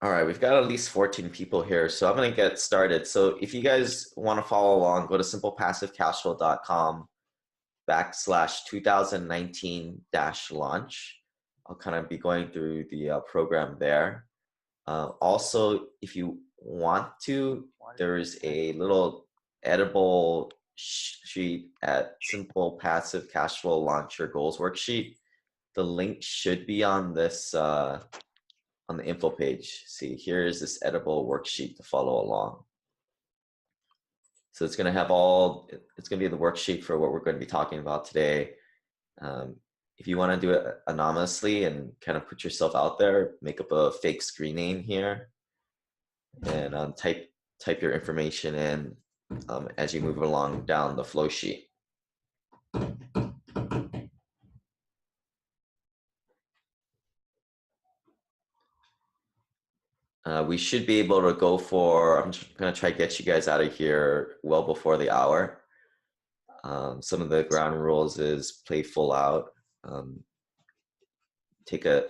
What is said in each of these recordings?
All right, we've got at least 14 people here, so I'm going to get started. So if you guys want to follow along, go to simplepassivecashflow.com/2019-launch. I'll kind of be going through the program there. Also, if you want to, there's a little editable sheet at Simple Passive Cash Flow Launch Your Goals worksheet. The link should be on this on the info page. See, here is this editable worksheet to follow along. So it's going to have it's going to be the worksheet for what we're going to be talking about today. If you want to do it anonymously and kind of put yourself out there, make up a fake screen name here and type your information in as you move along down the flow sheet. We should be able to go for, I'm going to try to get you guys out of here well before the hour. Some of the ground rules is play full out. Take a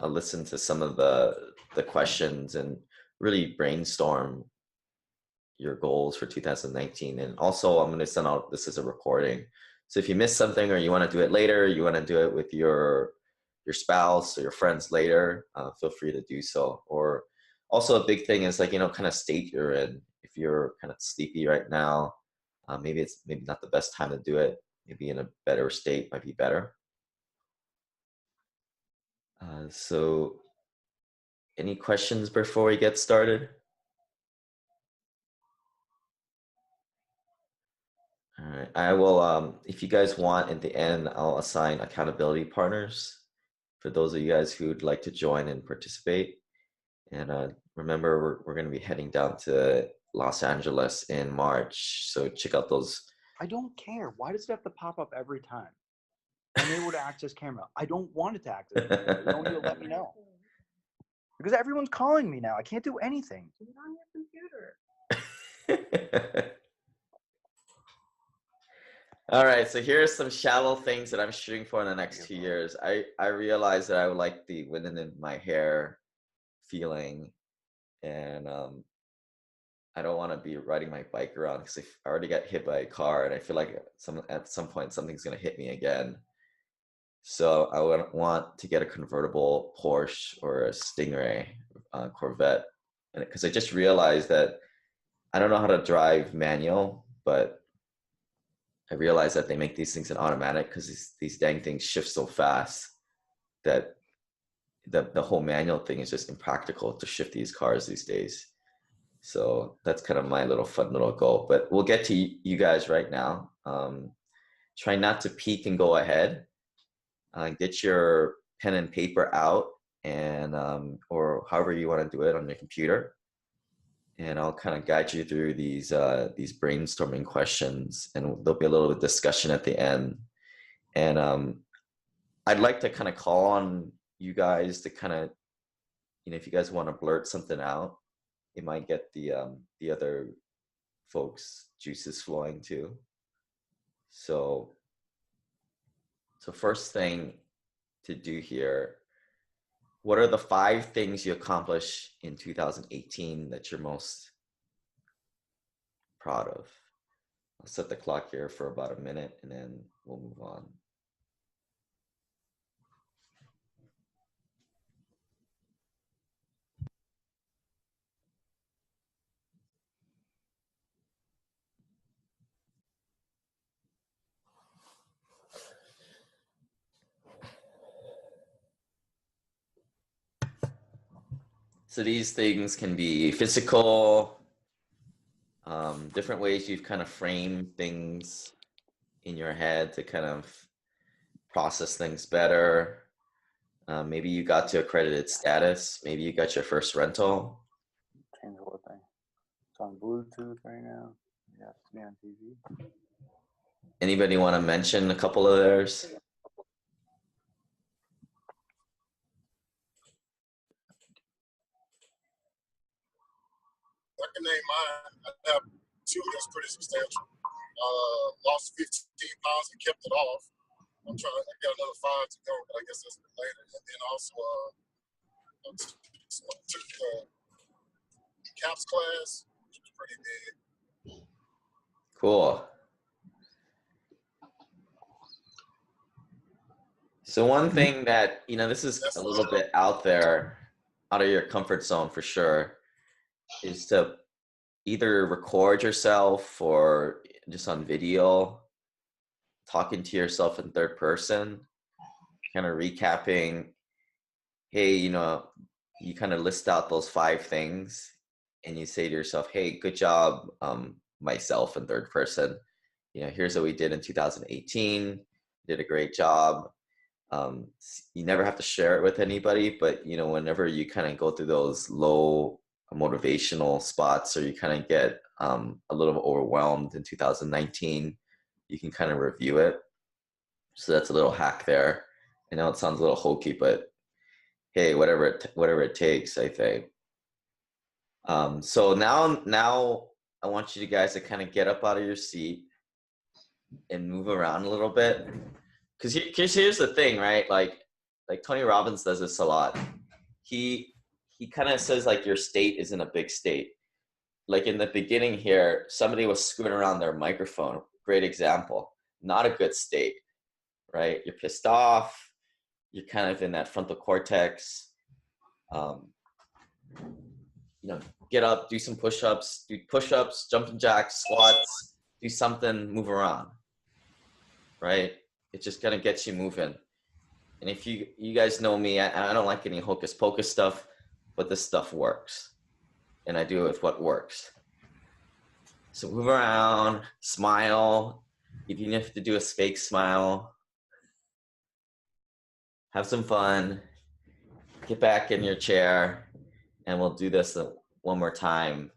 listen to some of the questions and really brainstorm your goals for 2019. And also I'm going to send out this as a recording. So if you missed something or you want to do it later, you want to do it with your spouse or your friends later, feel free to do so. Or also a big thing is like, kind of state you're in. If you're kind of sleepy right now, maybe it's not the best time to do it. Maybe in a better state might be better. So any questions before we get started? All right, I will, if you guys want, at the end, I'll assign accountability partners for those of you guys who'd like to join and participate. And remember, we're going to be heading down to Los Angeles in March, so check out those. I don't care. Why does it have to pop up every time? I'm able to access camera. I don't want it to access camera. You don't need to let me know. Because everyone's calling me now. I can't do anything. It's on your computer. All right, so here are some shallow things that I'm shooting for in the next 2 years. I realized that I would like the wind in my hair feeling, and I don't want to be riding my bike around because I already got hit by a car, and I feel like at some point something's going to hit me again. So I would want to get a convertible Porsche or a Stingray Corvette, and because I just realized that I don't know how to drive manual, but I realized that they make these things in automatic because these dang things shift so fast that the whole manual thing is just impractical to shift these cars these days. So that's kind of my little fun little goal. But we'll get to you guys right now. Try not to peek and go ahead. Get your pen and paper out, and or however you want to do it on your computer. And I'll kind of guide you through these brainstorming questions, and there'll be a little discussion at the end. And I'd like to kind of call on you guys to kind of, if you guys want to blurt something out, it might get the other folks' juices flowing too. So first thing to do here, what are the 5 things you accomplished in 2018 that you're most proud of? I'll set the clock here for about a minute and then we'll move on. So these things can be physical, different ways you've kind of framed things in your head to kind of process things better. Maybe you got to accredited status. Maybe you got your first rental. Change the whole thing. It's on Bluetooth right now. Yeah, it's me on TV. Anybody want to mention a couple of theirs? I can name mine. I have 2 that's pretty substantial. Lost 15 pounds and kept it off. I got another 5 to go, but I guess that's later. And then also Took CAPS class, which was pretty big. Cool. So one thing that, you know, this is That's a little bit out there, out of your comfort zone for sure, is to either record yourself or just on video, talking to yourself in third person, kind of recapping, hey, you know, you kind of list out those 5 things and you say to yourself, hey, good job, myself in third person. You know, here's what we did in 2018. Did a great job. You never have to share it with anybody, but you know, whenever you kind of go through those low motivational spots or you kind of get a little overwhelmed in 2019, you can kind of review it. So that's a little hack there. I know it sounds a little hokey, but hey, whatever it takes, I think. So now I want you guys to kind of get up out of your seat and move around a little bit. Because here's the thing, right? Like Tony Robbins does this a lot. He kind of says like your state isn't a big state. Like in the beginning here, somebody was screwing around their microphone. Great example. Not a good state, right? You're pissed off. You're kind of in that frontal cortex. You know, get up, do some push-ups, jumping jacks, squats, do something, move around, right? It just kind of gets you moving. And if you guys know me, I don't like any hocus pocus stuff, but this stuff works. And I do it with what works. So move around, smile, even if you have to do a fake smile, have some fun, get back in your chair, and we'll do this one more time.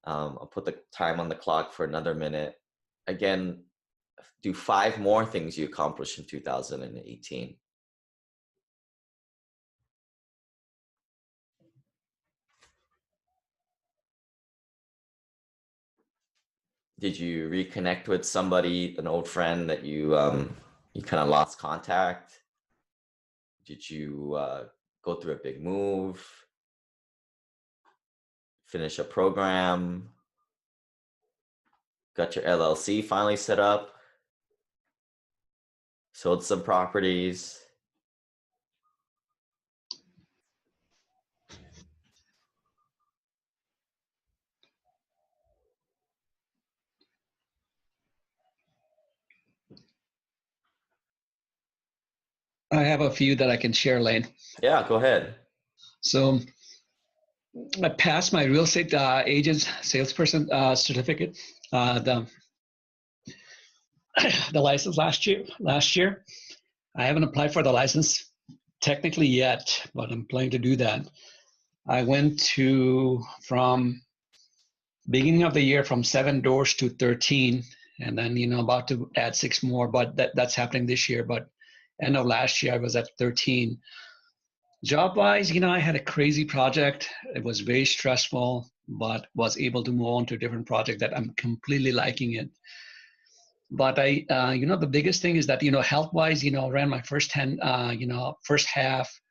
I'll put the time on the clock for another minute. Again, do 5 more things you accomplished in 2018. Did you reconnect with somebody, an old friend that you kind of lost contact? Did you go through a big move? Finish a program? Got your LLC finally set up? Sold some properties? I have a few that I can share, Lane. Yeah, go ahead. So I passed my real estate agent's salesperson certificate, the license last year. I haven't applied for the license technically yet, but I'm planning to do that. I went from beginning of the year from 7 doors to 13, and then, you know, about to add 6 more, but that's happening this year. But end of last year, I was at 13. Job-wise, you know, I had a crazy project. It was very stressful, but was able to move on to a different project that I'm completely liking it. But you know, the biggest thing is that, you know, health-wise, you know, ran my first half,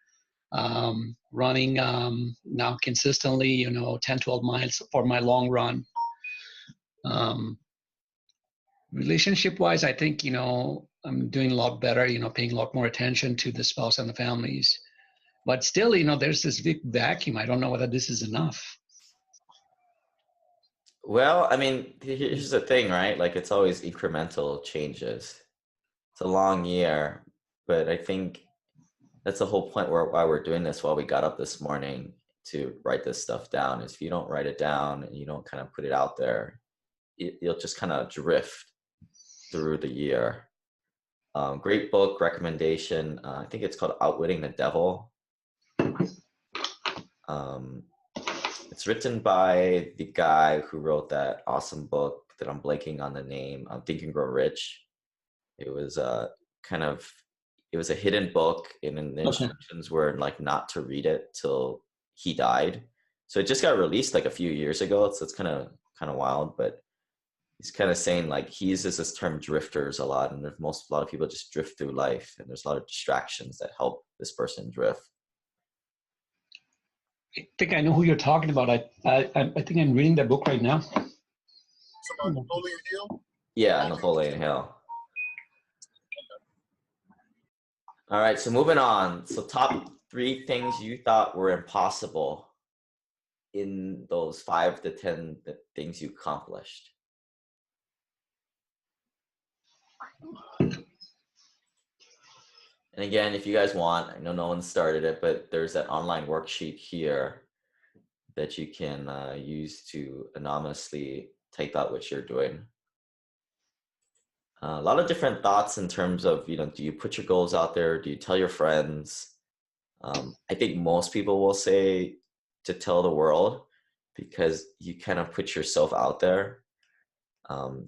running now consistently, you know, 10, 12 miles for my long run. Relationship-wise, I think, you know, I'm doing a lot better, you know, paying a lot more attention to the spouse and the families. But still, you know, there's this big vacuum. I don't know whether this is enough. Well, I mean, here's the thing, right? Like it's always incremental changes. It's a long year, but I think that's the whole point why we're doing this, while we got up this morning to write this stuff down, is if you don't write it down and you don't kind of put it out there, you'll just kind of drift through the year. Great book recommendation. I think it's called Outwitting the Devil. It's written by the guy who wrote that awesome book that I'm blanking on the name, Think and Grow Rich. It was a hidden book, and the instructions were like not to read it till he died. So it just got released like a few years ago. So it's kind of wild, but he's kind of saying like he uses this term drifters a lot, and a lot of people just drift through life, and there's a lot of distractions that help this person drift. I think I know who you're talking about. I think I'm reading that book right now. Somebody, Napoleon Hill? Yeah, Napoleon Hill. All right, so moving on. So top 3 things you thought were impossible in those 5 to 10 things you accomplished. And again, if you guys want, I know no one started it, but there's that online worksheet here that you can use to anonymously type out what you're doing. A lot of different thoughts in terms of, do you put your goals out there? Do you tell your friends? I think most people will say to tell the world because you kind of put yourself out there.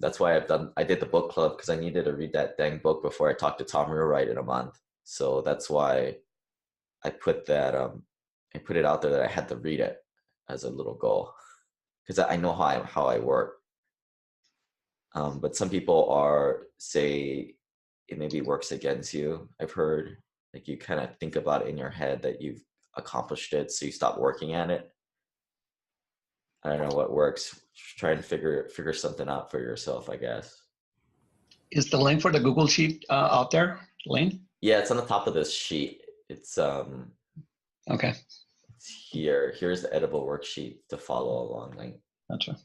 That's why I did the book club because I needed to read that dang book before I talked to Tom Rewright in a month. So that's why I put that, I put it out there that I had to read it as a little goal because I know how I work. But some people say it maybe works against you. I've heard like you kind of think about it in your head that you've accomplished it, so you stop working at it. I don't know what works. Try and figure something out for yourself, I guess. Is the link for the Google Sheet out there, Lane? Yeah, it's on the top of this sheet. It's Okay. It's here. Here's the editable worksheet to follow along. Like, Gotcha.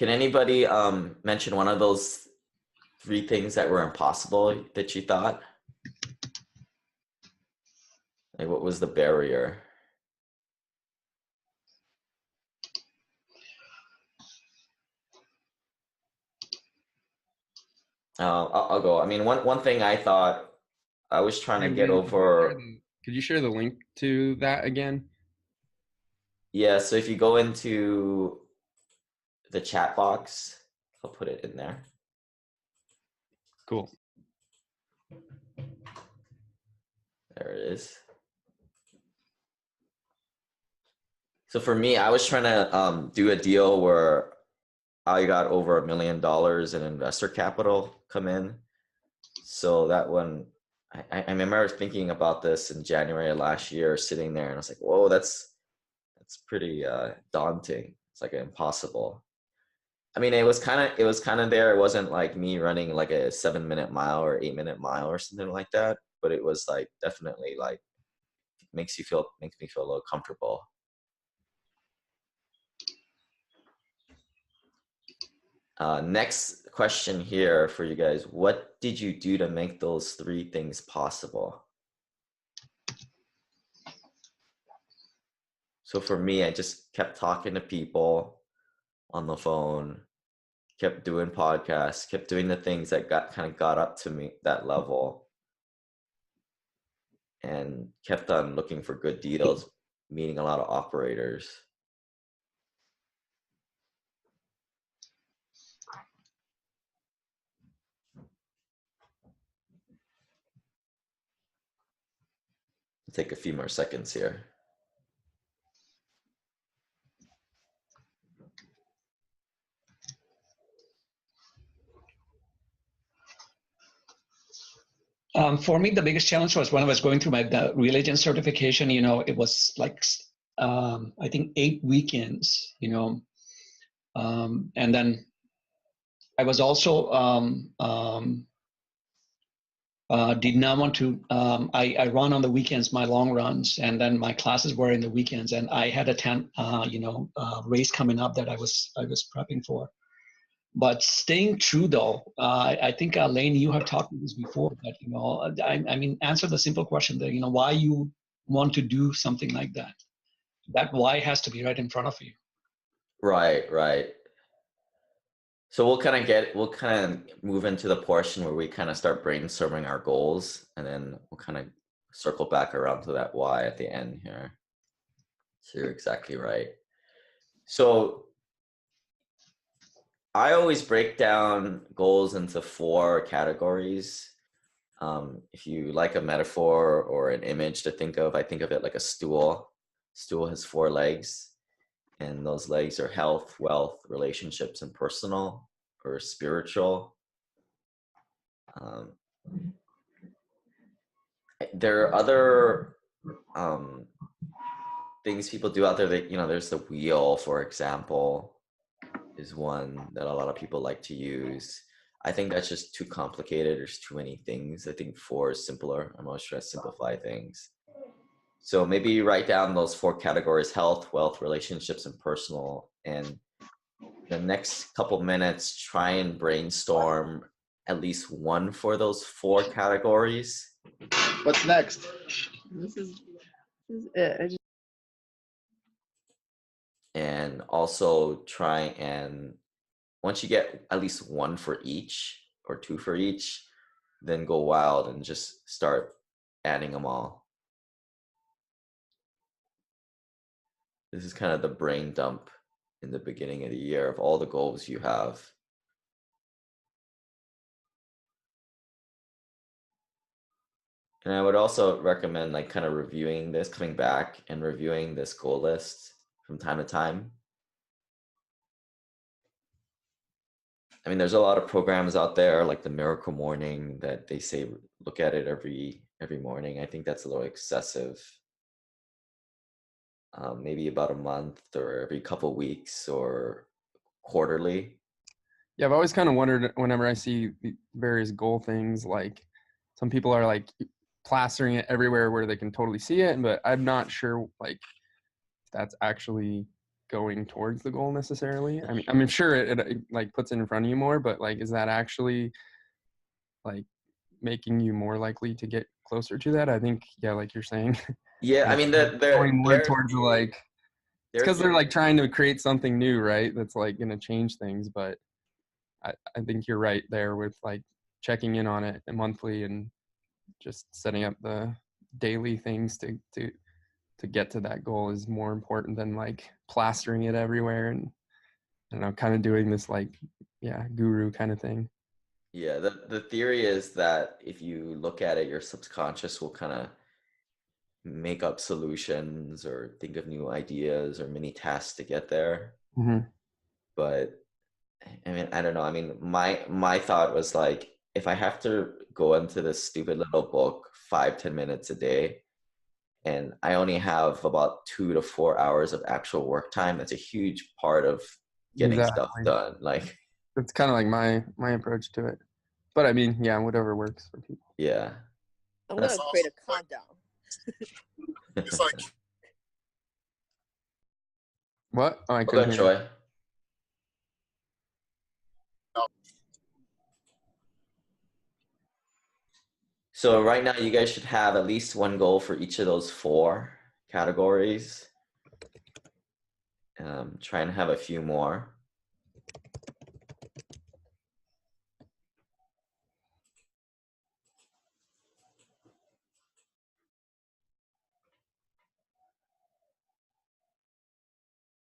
can anybody mention one of those 3 things that were impossible that you thought? Like, what was the barrier? I'll go. I mean, one thing I thought I was trying to get over. Could you share the link to that again? Yeah, so if you go into the chat box, I'll put it in there. Cool. There it is. So for me, I was trying to do a deal where I got over $1 million in investor capital come in. So that one, I remember thinking about this in January of last year, sitting there, and I was like, "Whoa, that's pretty daunting. It's like impossible." I mean, it was kind of there. It wasn't like me running like a 7-minute mile or 8-minute mile or something like that, but it was like definitely like makes me feel a little comfortable. Next question here for you guys. What did you do to make those 3 things possible? So for me, I just kept talking to people on the phone, kept doing podcasts, kept doing the things that got up to me that level, and kept on looking for good deals, meeting a lot of operators. Take a few more seconds here. For me, the biggest challenge was when I was going through the real agent certification. It was like I think 8 weekends. And then I was also did not want to. I run on the weekends, my long runs, and then my classes were in the weekends, and I had a race coming up that I was prepping for. But staying true, though, I think Lane, you have talked about this before. That I mean, answer the simple question that why you want to do something like that. That why has to be right in front of you. Right. So we'll kind of move into the portion where we kind of start brainstorming our goals, and then we'll kind of circle back around to that why at the end here. So you're exactly right. So I always break down goals into 4 categories. If you like a metaphor or an image to think of, I think of it like a stool. Stool has 4 legs. And those legs are health, wealth, relationships, and personal or spiritual. There are other um, things people do out there that, there's the wheel, for example, is one that a lot of people like to use. I think that's just too complicated. There's too many things. I think 4 is simpler. I'm always trying to simplify things. So maybe write down those 4 categories: health, wealth, relationships, and personal. And the next couple minutes, try and brainstorm at least one for those 4 categories. What's next? This is it. And also try and, once you get at least 1 for each or 2 for each, then go wild and just start adding them all. This is kind of the brain dump in the beginning of the year of all the goals you have. And I would also recommend like kind of reviewing this, coming back and reviewing this goal list from time to time. I mean, there's a lot of programs out there like the Miracle Morning that they say look at it every morning. I think that's a little excessive. Maybe about a month or every couple weeks or quarterly. Yeah, I've always kind of wondered whenever I see the various goal things, like some people are like plastering it everywhere where they can totally see it, but I'm not sure like if that's actually going towards the goal necessarily. I mean, I'm sure it like puts it in front of you more, but like, is that actually like making you more likely to get closer to that? I think, yeah, like you're saying, Yeah, I like mean, going more towards the like, it's because they're their like trying to create something new, right? That's like going to change things. But I think you're right there with like checking in on it monthly and just setting up the daily things to get to that goal is more important than like plastering it everywhere and I don't know, kind of doing this like, yeah, guru kind of thing. Yeah, the theory is that if you look at it, your subconscious will kind of make up solutions or think of new ideas or mini tasks to get there. Mm-hmm. But I mean, I don't know. I mean, my thought was like, if I have to go into this stupid little book 5-10 minutes a day, and I only have about 2 to 4 hours of actual work time, that's a huge part of getting stuff Exactly. done. Like, It's kind of like my approach to it. But I mean, yeah, whatever works for people. yeah. I'm gonna It's create a also like, countdown. it's like What? Oh, I Go ahead, couldn't hear. Troy. So right now, you guys should have at least 1 goal for each of those 4 categories. Try and have a few more.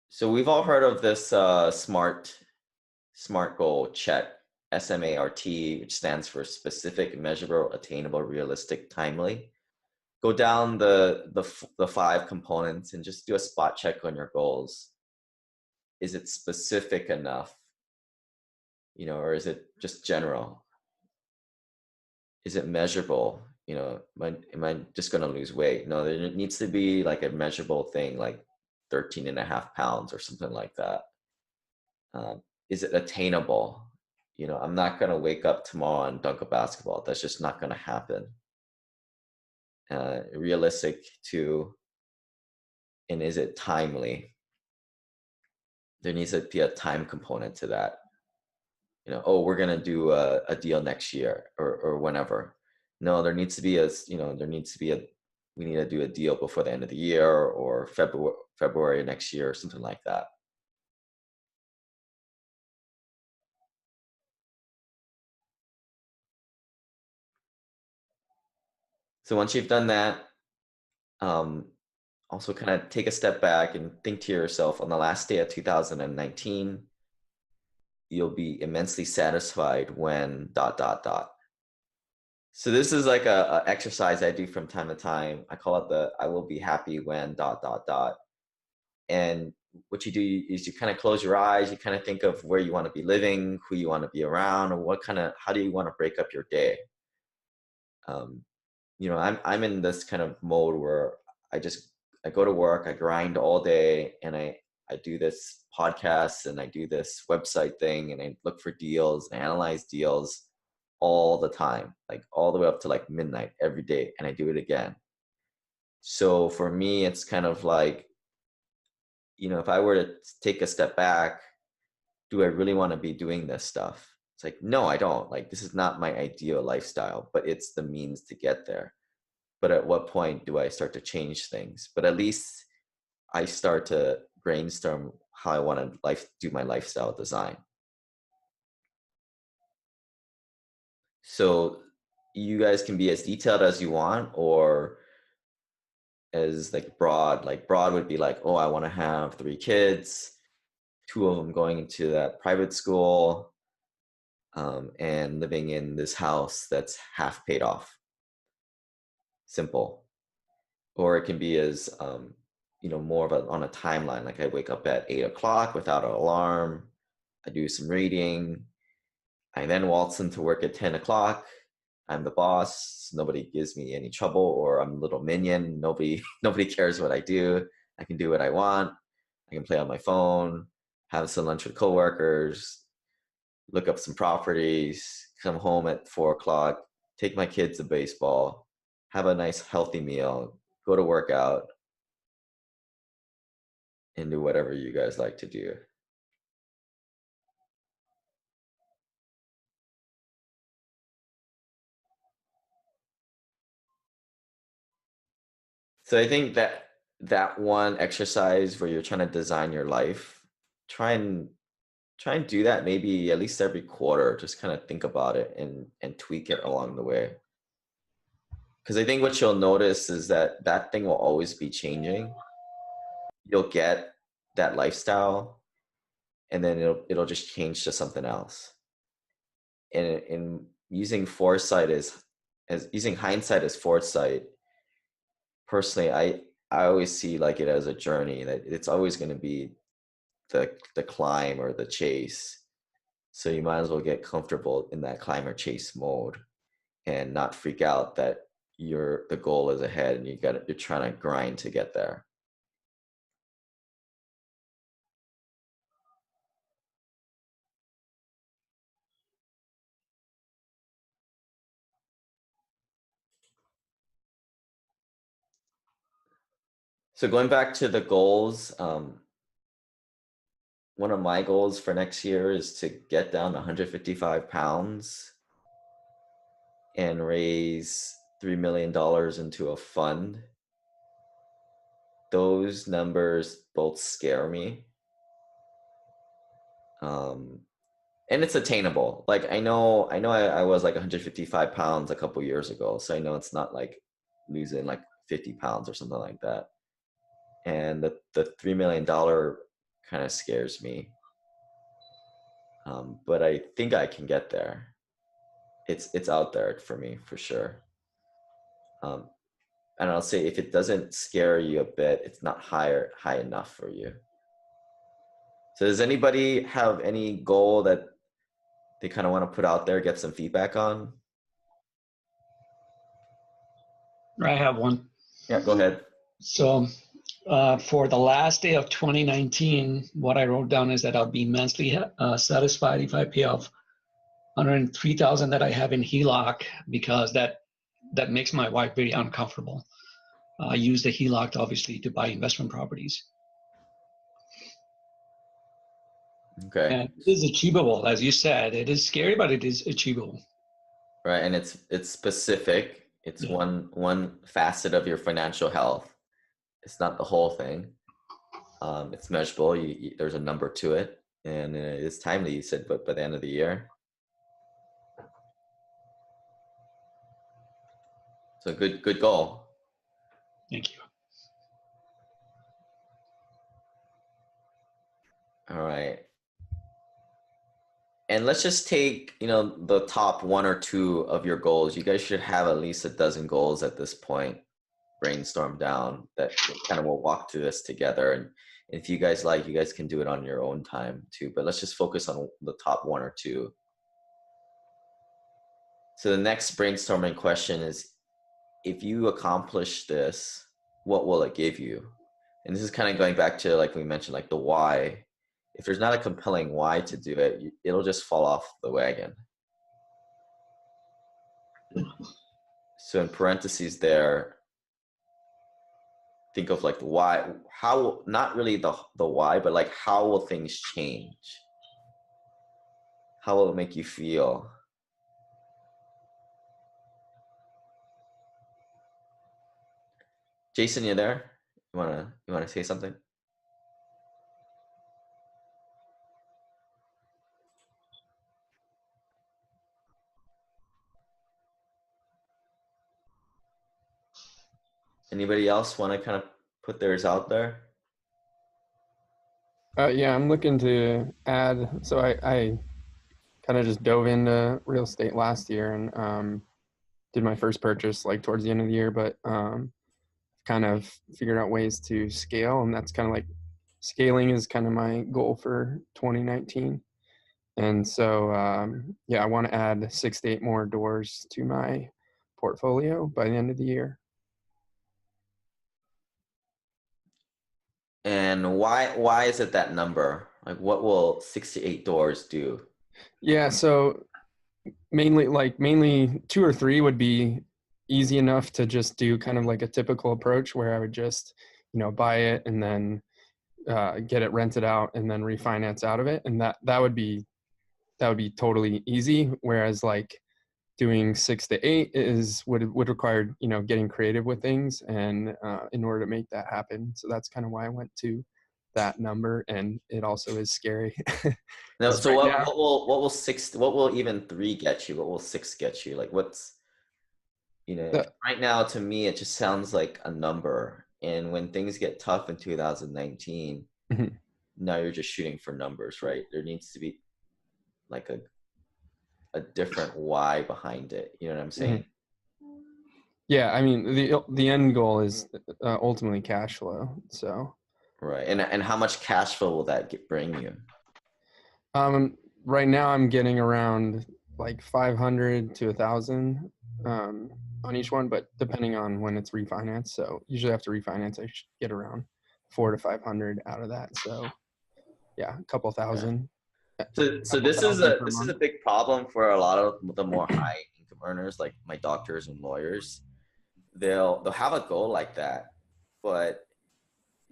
So we've all heard of this SMART goal, CHET, SMART, which stands for specific, measurable, attainable, realistic, timely. Go down the 5 components and just do a spot check on your goals. Is it specific enough? Or is it just general? Is it measurable? Am I just going to lose weight? No, there needs to be like a measurable thing, like 13.5 pounds or something like that. Is it attainable? I'm not going to wake up tomorrow and dunk a basketball. That's just not going to happen. Realistic too. And is it timely? There needs to be a time component to that. Oh, we're going to do a deal next year or whenever. No, there needs to be we need to do a deal before the end of the year or February next year or something like that. So once you've done that, also kind of take a step back and think to yourself, on the last day of 2019, you'll be immensely satisfied when ... So this is like a exercise I do from time to time. I call it the I will be happy when ... And what you do is you kind of close your eyes, you kind of think of where you want to be living, who you want to be around, or how do you want to break up your day. I'm in this kind of mode where I go to work, I grind all day, and I do this podcast and I do this website thing, and I look for deals and analyze deals all the time, like all the way up to like midnight every day, and I do it again. So for me, it's kind of like, if I were to take a step back, do I really want to be doing this stuff? It's like, no, I don't. Like, this is not my ideal lifestyle, but it's the means to get there. But at what point do I start to change things? But at least I start to brainstorm how I want to do my lifestyle design. So you guys can be as detailed as you want, or as like broad. Like broad would be like, oh, I want to have 3 kids, 2 of them going into that private school, and living in this house that's half paid off. Simple. Or it can be as more of on a timeline. Like I wake up at 8 o'clock without an alarm. I do some reading. I then waltz into work at 10 o'clock. I'm the boss. Nobody gives me any trouble, or I'm a little minion. Nobody cares what I do. I can do what I want. I can play on my phone, have some lunch with coworkers, look up some properties, come home at 4 o'clock, take my kids to baseball, have a nice healthy meal, go to work out, and do whatever you guys like to do. So I think that one exercise where you're trying to design your life, try and do that maybe at least every quarter. Just kind of think about it and tweak it along the way. Because I think what you'll notice is that thing will always be changing. You'll get that lifestyle, and then it'll just change to something else. And using foresight as using hindsight as foresight, personally, I always see like it as a journey, that it's always going to be the climb or the chase. So you might as well get comfortable in that climb or chase mode, and not freak out that the goal is ahead and you're trying to grind to get there. So going back to the goals, one of my goals for next year is to get down 155 pounds and raise $3 million into a fund. Those numbers both scare me. And it's attainable. Like I know I was like 155 pounds a couple years ago. So I know it's not like losing like 50 pounds or something like that. And the $3 million kind of scares me. But I think I can get there. It's out there for me for sure. And I'll say, if it doesn't scare you a bit, it's not high enough for you. So does anybody have any goal that they kind of want to put out there, get some feedback on? I have one. Yeah, go ahead. So for the last day of 2019, what I wrote down is that I'll be immensely satisfied if I pay off $103,000 that I have in HELOC, because that makes my wife very uncomfortable. I use the HELOC obviously to buy investment properties. Okay. And it is achievable, as you said. It is scary, but it is achievable. Right, and it's specific. It's one facet of your financial health. It's not the whole thing. It's measurable. There's a number to it, and it's timely. You said, but by the end of the year. So good goal. Thank you. All right. And let's just take, the top 1 or 2 of your goals. You guys should have at least a dozen goals at this point, brainstorm down, that kind of will walk through this together. And if you guys like, you guys can do it on your own time too, but let's just focus on the top 1 or 2. So the next brainstorming question is, if you accomplish this, what will it give you? And this is kind of going back to, like we mentioned, like the why. If there's not a compelling why to do it, it'll just fall off the wagon. So in parentheses there, think of like the why, how, not really the why, but like how will things change? How will it make you feel? Jason, you there? You wanna say something? Anybody else want to kind of put theirs out there? Yeah, I'm looking to add. So I kind of just dove into real estate last year and did my first purchase like towards the end of the year, but kind of figured out ways to scale, and that's kind of like scaling is kind of my goal for 2019. And so yeah, I want to add 6 to 8 more doors to my portfolio by the end of the year. And why is it that number? Like, what will 6 to 8 doors do? Yeah, so mainly 2 or 3 would be easy enough to just do, kind of like a typical approach where I would just, buy it and then get it rented out and then refinance out of it, and that would be totally easy. Whereas like doing 6 to 8 would require getting creative with things, and in order to make that happen. So that's kind of why I went to that number, and it also is scary. No, so right what will even 3 get you? What will 6 get you? Like, what's, right now to me it just sounds like a number. And when things get tough in 2019, Mhm. now you're just shooting for numbers, right? There needs to be like a different why behind it. You know what I'm saying? Yeah, I mean the end goal is ultimately cash flow. So Right. And how much cash flow will that bring you? right now I'm getting around like 500 to 1,000 on each one, but depending on when it's refinanced. So usually after refinance, I should get around 400 to 500 out of that. So yeah, a couple thousand. So this is a big problem for a lot of the more high income earners, like my doctors and lawyers. They'll have a goal like that, but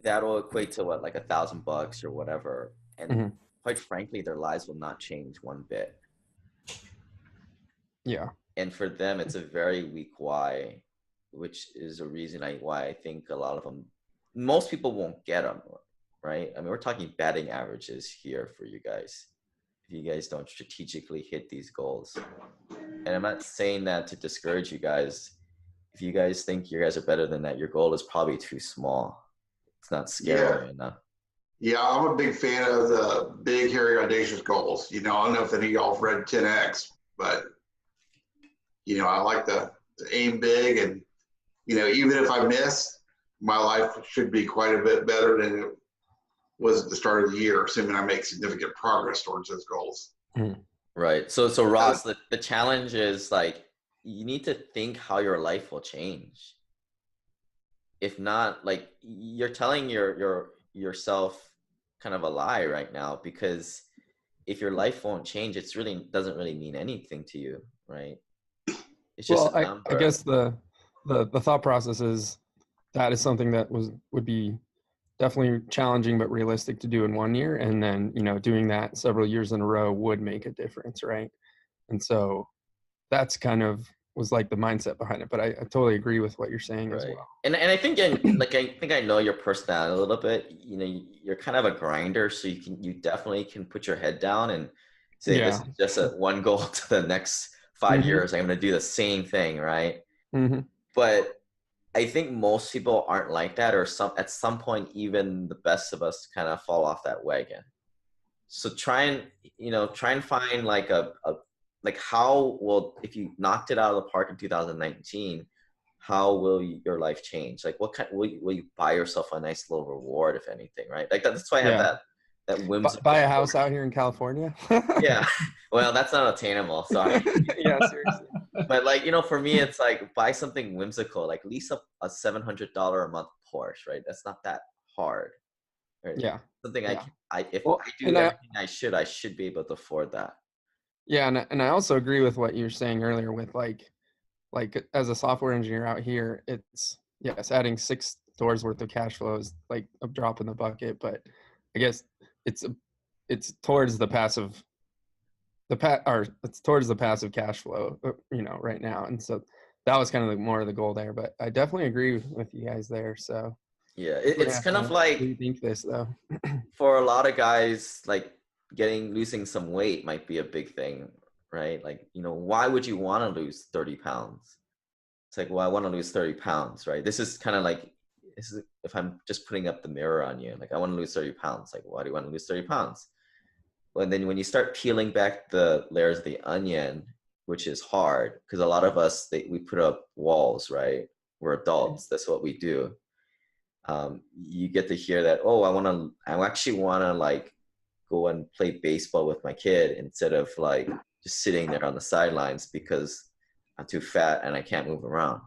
that'll equate to what, like $1,000 or whatever, and quite frankly, their lives will not change one bit. Yeah. And for them, it's a very weak why, which is a reason why I think a lot of them, most people won't get them, right? I mean, we're talking batting averages here for you guys, if you guys don't strategically hit these goals. And I'm not saying that to discourage you guys. If you guys think you guys are better than that, your goal is probably too small. It's not scary enough. Yeah, I'm a big fan of the big, hairy, audacious goals. I don't know if any of y'all have read 10X, but I like to aim big, and even if I miss, my life should be quite a bit better than it was at the start of the year, assuming I make significant progress towards those goals. Right. So Ross, the challenge is like, you need to think how your life will change. If not, like, you're telling yourself kind of a lie right now, because if your life won't change, it's really doesn't really mean anything to you, right? It's just a number. I guess the thought process is that is something that would be definitely challenging but realistic to do in 1 year, and then doing that several years in a row would make a difference, right? And so that's kind of was like the mindset behind it. But I totally agree with what you're saying as well. And I think I know your personality a little bit. You're kind of a grinder, so you definitely can put your head down and say, this is just a one goal to the next 5 years. I'm going to do the same thing, right? But I think most people aren't like that, or at some point, even the best of us kind of fall off that wagon. So try and find like like how will, if you knocked it out of the park in 2019, how will your life change? Like, what kind will you buy yourself a nice little reward, if anything, right? Like that's why I have that whimsical. Buy a house out here in California. Yeah, well, that's not attainable. Sorry. Yeah, seriously. But like, for me, it's like buy something whimsical, like lease a $700 a month Porsche, right? That's not that hard, right? Yeah. Something Yeah. if Well, I do and everything I should be able to afford that. yeah, and I also agree with what you were saying earlier with like as a software engineer out here, it's yes, adding 6 doors worth of cash flow is like a drop in the bucket, but I guess it's towards the passive it's towards the passive cash flow, right now. And so that was kind of more of the goal there, but I definitely agree with you guys there. So Yeah, we're gonna it's have kind of to like rethink this though. for a lot of guys, like losing some weight might be a big thing, right? Like, why would you want to lose 30 pounds? It's like, well, I want to lose 30 pounds, right? This is kind of like, if I'm just putting up the mirror on you, like, I want to lose 30 pounds. Like, why do you want to lose 30 pounds? Well, then when you start peeling back the layers of the onion, which is hard, because a lot of us, we put up walls, right? We're adults. That's what we do. You get to hear that, oh, I actually want to like go and play baseball with my kid instead of like just sitting there on the sidelines because I'm too fat and I can't move around.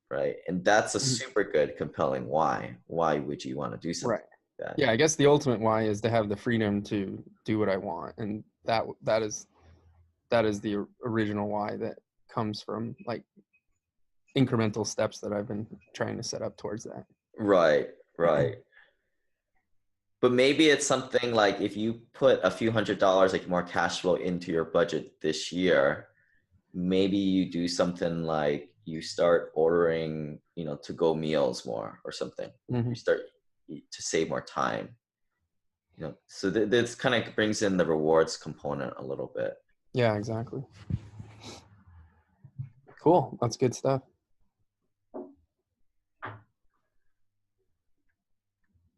Right. And that's a super good, compelling why. Why would you want to do something like that? Yeah, I guess the ultimate why is to have the freedom to do what I want. And that is the original why that comes from like incremental steps that I've been trying to set up towards that. Right. But maybe it's something like if you put a few $100s, like more cash flow into your budget this year, maybe you do something like you start ordering, to-go meals more or something. You start to save more time. So this kind of brings in the rewards component a little bit. Yeah, exactly. Cool. That's good stuff.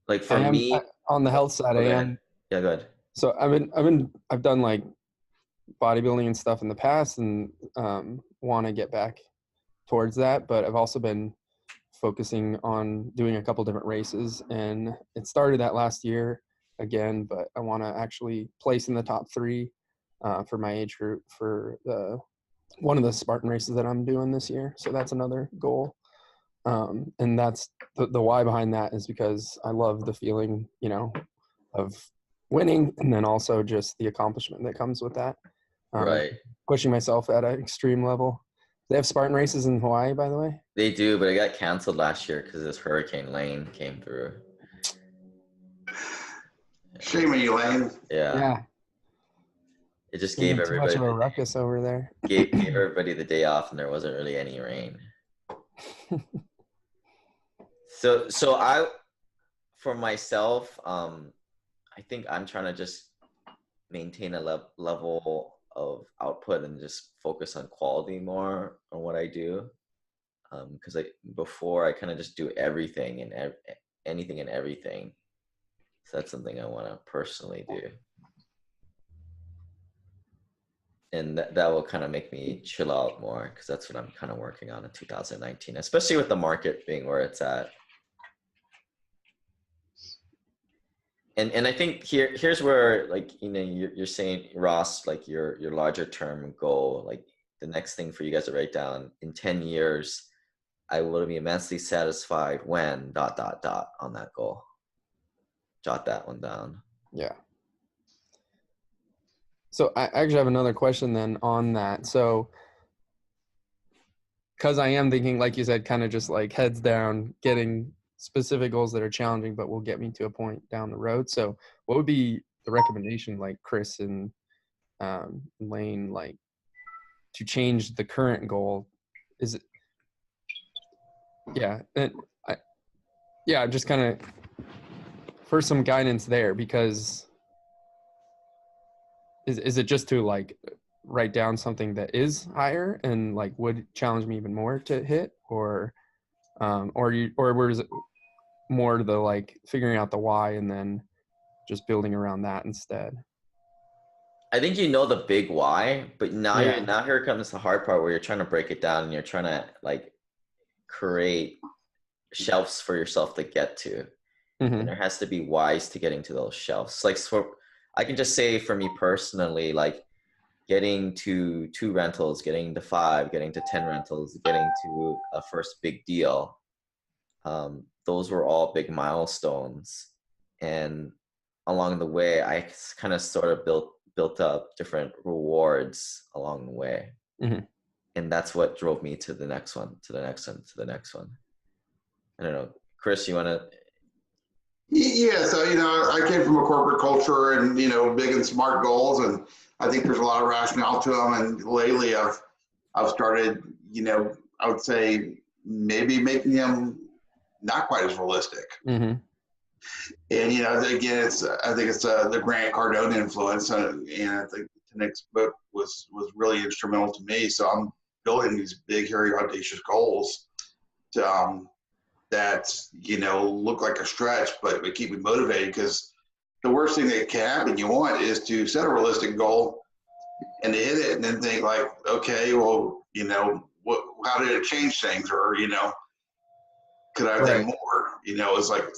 Like for me, on the health side, I am. Yeah, go ahead. So I've done like bodybuilding and stuff in the past, and want to get back towards that. But I've also been focusing on doing a couple different races, and it started that last year again. But I want to actually place in the top 3 for my age group for one of the Spartan races that I'm doing this year. So that's another goal. And that's the why behind that is because I love the feeling, of winning, and then also just the accomplishment that comes with that. Right. Pushing myself at an extreme level. They have Spartan races in Hawaii, by the way? They do, but it got canceled last year because this Hurricane Lane came through. Shame on you, Lane. Yeah. It just gave everybody too much of a ruckus over there. Gave everybody the day off, and there wasn't really any rain. So for myself, I think I'm trying to just maintain a level of output and just focus on quality more on what I do. Because before I kind of just do everything and anything and everything. So that's something I want to personally do. And that will kind of make me chill out more, because that's what I'm kind of working on in 2019, especially with the market being where it's at. And I think here's where, like, you're saying, Ross, like your larger term goal, like the next thing for you guys to write down: in 10 years, I will be immensely satisfied when ... on that goal. Jot that one down. Yeah. So I actually have another question then on that. So, because I am thinking, like you said, kind of just like heads down, getting specific goals that are challenging, but will get me to a point down the road. So what would be the recommendation, like Chris and Lane, like to change the current goal? Is it, I'm just kind of for some guidance there, because is it just to like write down something that is higher and like would challenge me even more to hit, or was it more the like figuring out the why and then just building around that instead? I think the big why, but now here comes the hard part where you're trying to break it down and you're trying to like create shelves for yourself to get to. And there has to be whys to getting to those shelves. Like, I can just say for me personally, like getting to 2 rentals, getting to 5, getting to 10 rentals, getting to a first big deal. Those were all big milestones. And along the way, I kind of sort of built up different rewards along the way. Mhm. And that's what drove me to the next one, to the next one, to the next one. I don't know. Chris, you want to? Yeah, so I came from a corporate culture and big and smart goals, and I think there's a lot of rationale to them. And lately, I've started, I would say maybe making them not quite as realistic. Mm-hmm. And again, I think it's the Grant Cardone influence, and I think the next book was really instrumental to me. So I'm building these big, hairy, audacious goals that look like a stretch, but keep me motivated, because the worst thing that can happen you want is to set a realistic goal and to hit it and then think like, okay, well, how did it change things, or could I have done more? It's like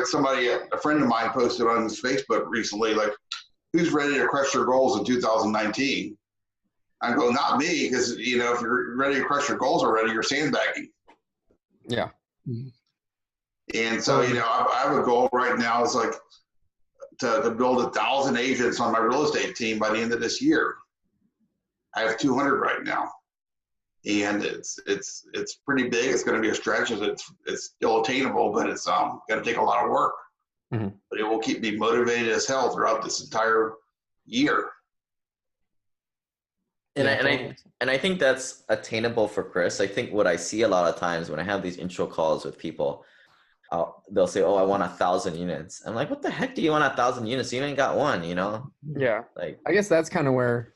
somebody, a friend of mine posted on his Facebook recently, like, who's ready to crush their goals in 2019? I go, not me, because if you're ready to crush your goals already, you're sandbagging. Yeah. And so, I have a goal right now is like to build 1,000 agents on my real estate team by the end of this year. I have 200 right now, and it's pretty big. It's going to be a stretch. It's still attainable, but it's going to take a lot of work. Mm-hmm. But it will keep me motivated as hell throughout this entire year. And I think that's attainable for Chris. I think what I see a lot of times when I have these intro calls with people, they'll say, "Oh, I want 1,000 units." I'm like, "What the heck do you want 1,000 units? You ain't got one, Yeah. Like, I guess that's kind of where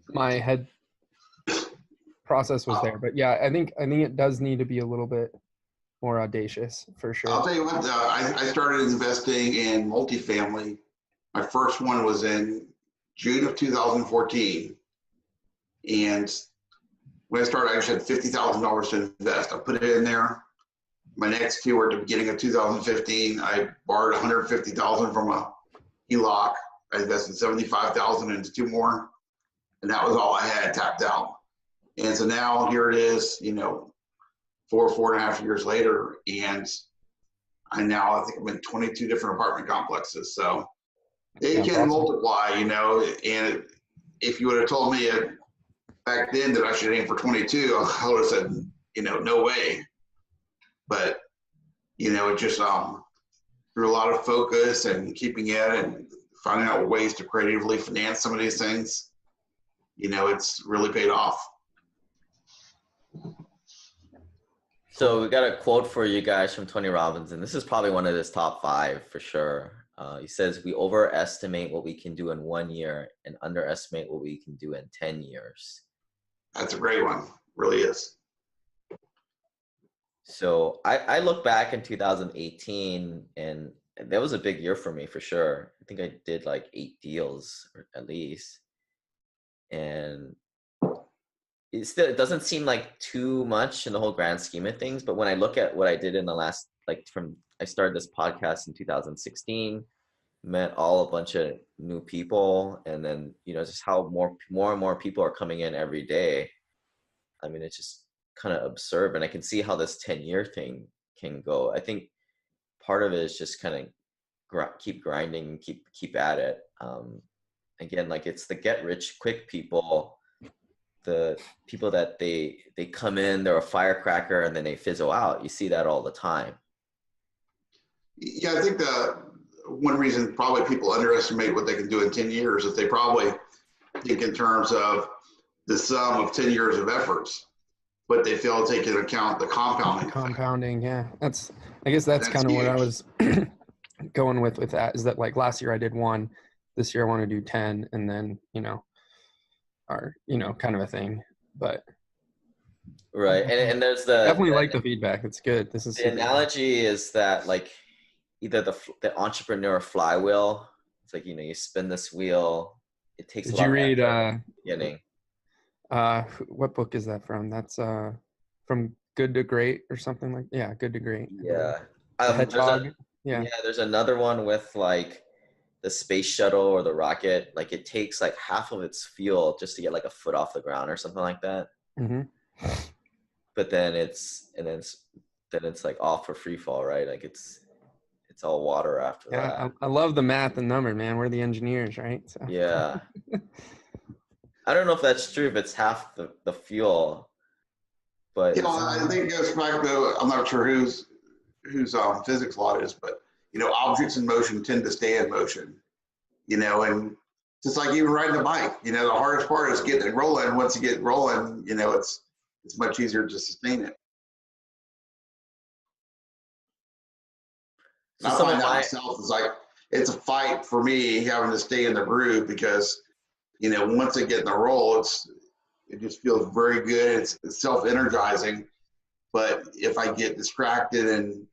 my head process was there. But yeah, I think it does need to be a little bit more audacious for sure. I'll tell you what, I started investing in multifamily. My first one was in June of 2014. And when I started, I just had $50,000 to invest. I put it in there. My next two were at the beginning of 2015. I borrowed $150,000 from a HELOC. I invested $75,000 into 2 more, and that was all I had tapped out. And so now here it is, 4.5 years later, and I think I'm in 22 different apartment complexes. So it can awesome. multiply, and if you would have told me back then that I should aim for 22, I would have said, no way. But, it just through a lot of focus and keeping it and finding out ways to creatively finance some of these things, it's really paid off. so we got a quote for you guys from Tony Robbins, and this is probably one of his top 5 for sure. He says, "We overestimate what we can do in 1 year and underestimate what we can do in 10 years. That's a great one. Really is. So I look back in 2018, and that was a big year for me for sure. I think I did like 8 deals, or at least. And it doesn't seem like too much in the whole grand scheme of things. But when I look at what I did in the last, I started this podcast in 2016, met a bunch of new people, and then, just how more and more people are coming in every day. I mean, it's just kind of absurd, and I can see how this 10-year thing can go. I think part of it is just kind of keep grinding, keep at it. Again, like, it's the get rich quick people, the people that they come in, they're a firecracker, and then they fizzle out. You see that all the time. Yeah, I think one reason probably people underestimate what they can do in 10 years is they probably think in terms of the sum of 10 years of efforts, but they fail to take into account the compounding. Compounding, yeah. I guess that's kind of what I was going with that, is that like last year I did 1, this year I want to do 10, and then, kind of a thing. But right. And there's definitely like the feedback. It's good. This is the analogy is that, like, either the entrepreneur flywheel. It's like, you spin this wheel. It takes. Did you read? Beginning. What book is that from? That's from Good to Great or something like. Yeah, Good to Great. Yeah. The Hedgehog. Yeah. There's another one with like the space shuttle or the rocket, like it takes like half of its fuel just to get like a foot off the ground or something like that. Mm-hmm. But then it's like off for free fall, right? Like it's all water after Yeah, that. I love the math and number, man. We're the engineers, right? So. Yeah. I don't know if that's true, if it's half the fuel, but You know, I think it goes back to, I'm not sure whose physics law it is, but you know, objects in motion tend to stay in motion. You know, and just like even riding a bike, you know, the hardest part is getting it rolling. Once you get rolling, you know, it's much easier to sustain it. so I some find of that my myself is like, it's a fight for me having to stay in the groove because, you know, once I get in the roll, it just feels very good. It's self-energizing. But if I get distracted and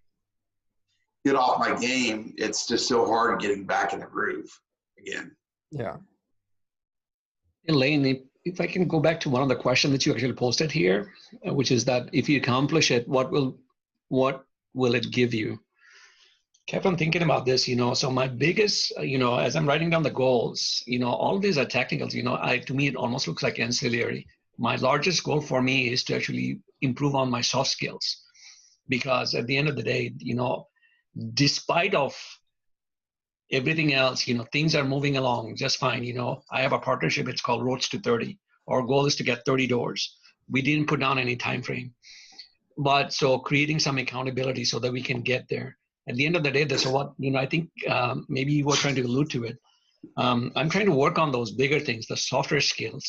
get off my game, it's just so hard getting back in the groove again. Yeah. Elaine, if I can go back to one of the questions that you actually posted here, which is that if you accomplish it, what will it give you? Kept on thinking about this, so my biggest, as I'm writing down the goals, all of these are technicals, to me, it almost looks like ancillary. My largest goal for me is to actually improve on my soft skills, because at the end of the day, despite of everything else, things are moving along just fine. I have a partnership, it's called Roads to 30. Our goal is to get 30 doors. We didn't put down any time frame, but so creating some accountability so that we can get there. At the end of the day, that's what, I think maybe you were trying to allude to it. I'm trying to work on those bigger things, the softer skills,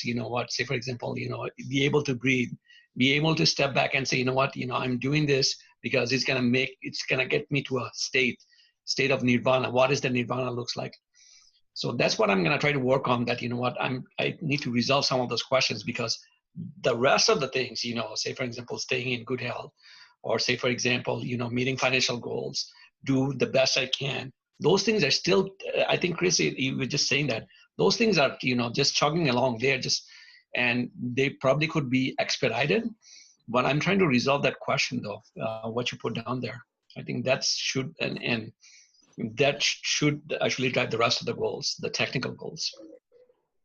say, for example, be able to breathe, be able to step back and say, I'm doing this because it's going to get me to a state of nirvana. What is the nirvana looks like? So that's what I'm going to try to work on, that, I need to resolve some of those questions, because the rest of the things, say, for example, staying in good health, or say, for example, meeting financial goals, do the best I can. Those things are still, I think, Chris, you were just saying that those things are, just chugging along there, and they probably could be expedited. But I'm trying to resolve that question, though, what you put down there. I think that should, and that should actually drive the rest of the goals, the technical goals.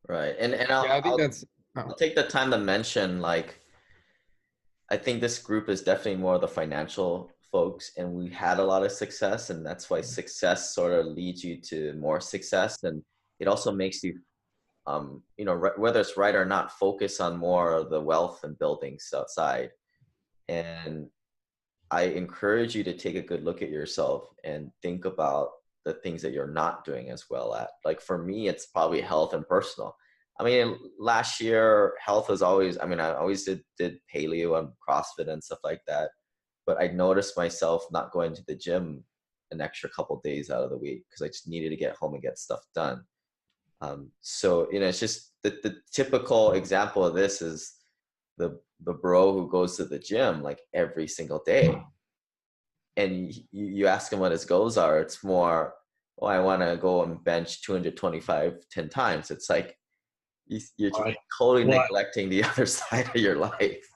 right. And I think I'll take the time to mention, like, I think this group is definitely more of the financial folks, and we had a lot of success, and that's why success sort of leads you to more success, and it also makes you whether it's right or not, focus on more of the wealth and buildings outside. And I encourage you to take a good look at yourself and think about the things that you're not doing as well at. Like for me, it's probably health and personal. I mean, last year, health was always, I always did paleo and CrossFit and stuff like that. But I noticed myself not going to the gym an extra couple days out of the week because I just needed to get home and get stuff done. So, it's just the typical example of this is the bro who goes to the gym like every single day. And you ask him what his goals are. It's more, I want to go and bench 225 10 times. It's like, you're totally neglecting the other side of your life.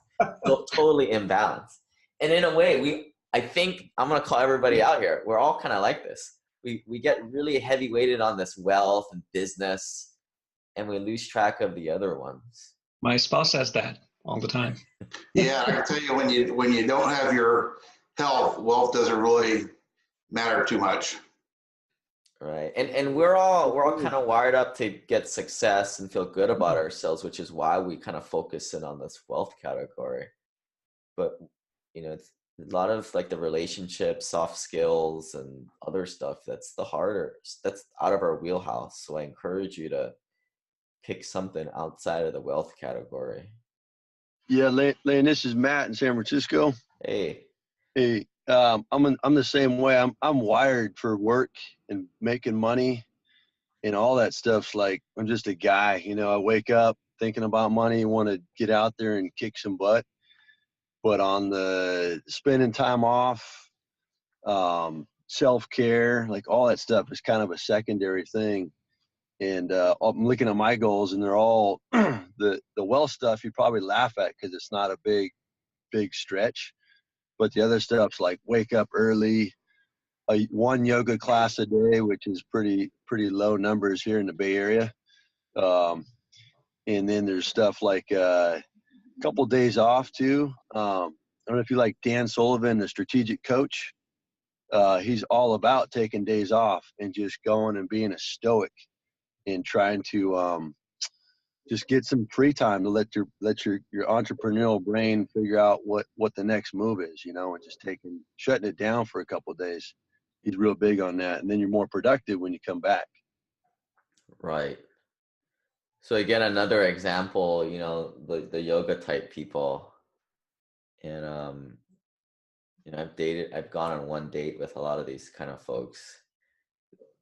So totally imbalanced. And in a way, I think I'm going to call everybody out here. We're all kind of like this. We get really heavy weighted on this wealth and business, and we lose track of the other ones. My spouse says that all the time. Yeah, I can tell you, when you don't have your health, wealth doesn't really matter too much. Right. And we're all kind of wired up to get success and feel good about ourselves, which is why we kind of focus in on this wealth category. But, it's a lot of like the relationships, soft skills, and other stuff that's that's out of our wheelhouse. So I encourage you to pick something outside of the wealth category. Yeah, Lane, this is Matt in San Francisco. Hey, I'm the same way. I'm wired for work and making money and all that stuff's like, I'm just a guy, I wake up thinking about money, want to get out there and kick some butt. But on the spending time off, self-care, like all that stuff is kind of a secondary thing. And I'm looking at my goals, and they're all the wealth stuff you probably laugh at because it's not a big stretch. But the other stuff's like wake up early, one yoga class a day, which is pretty pretty low numbers here in the Bay Area. And then there's stuff like a couple days off too. I don't know if you like Dan Sullivan, the strategic coach. He's all about taking days off and just going and being a stoic and trying to just get some free time to let your entrepreneurial brain figure out what the next move is, you know, and just shutting it down for a couple of days. He's real big on that, and then you're more productive when you come back. Right. So again, another example, you know, the yoga type people, and you know, I've gone on one date with a lot of these kind of folks.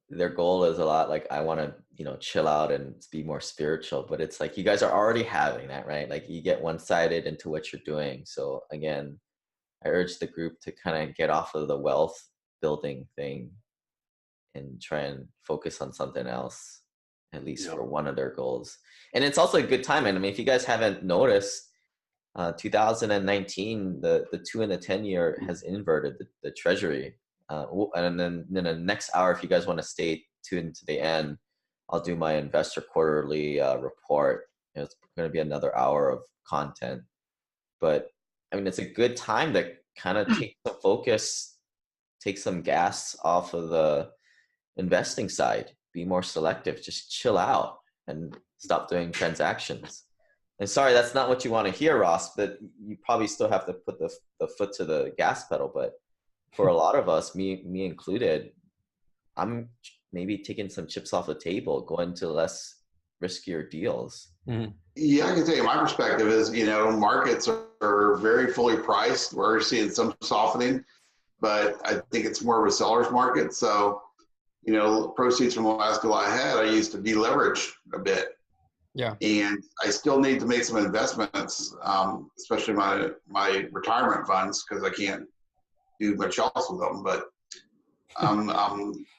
Their goal is a lot like, I want to, you know, chill out and be more spiritual, but it's like, you guys are already having that, right? Like you get one-sided into what you're doing. So again, I urge the group to kind of get off of the wealth building thing and try and focus on something else, at least for one of their goals. And it's also a good time. And I mean, if you guys haven't noticed, 2019, the 2 and the 10 year has inverted the treasury. And then in the next hour, if you guys want to stay tuned to the end, I'll do my investor quarterly report. You know, it's going to be another hour of content. But I mean, it's a good time to kind of take some focus, take some gas off of the investing side, be more selective, just chill out and stop doing transactions. And sorry, that's not what you want to hear, Ross, but you probably still have to put the foot to the gas pedal. But for a lot of us, me included, I'm maybe taking some chips off the table, going to less riskier deals. Mm-hmm. Yeah, I can tell you my perspective is, you know, markets are very fully priced. We're seeing some softening, but I think it's more of a seller's market. So, you know, proceeds from the last deal I had, I used to deleverage a bit. Yeah. And I still need to make some investments, especially my retirement funds, because I can't do much else with them. But I'm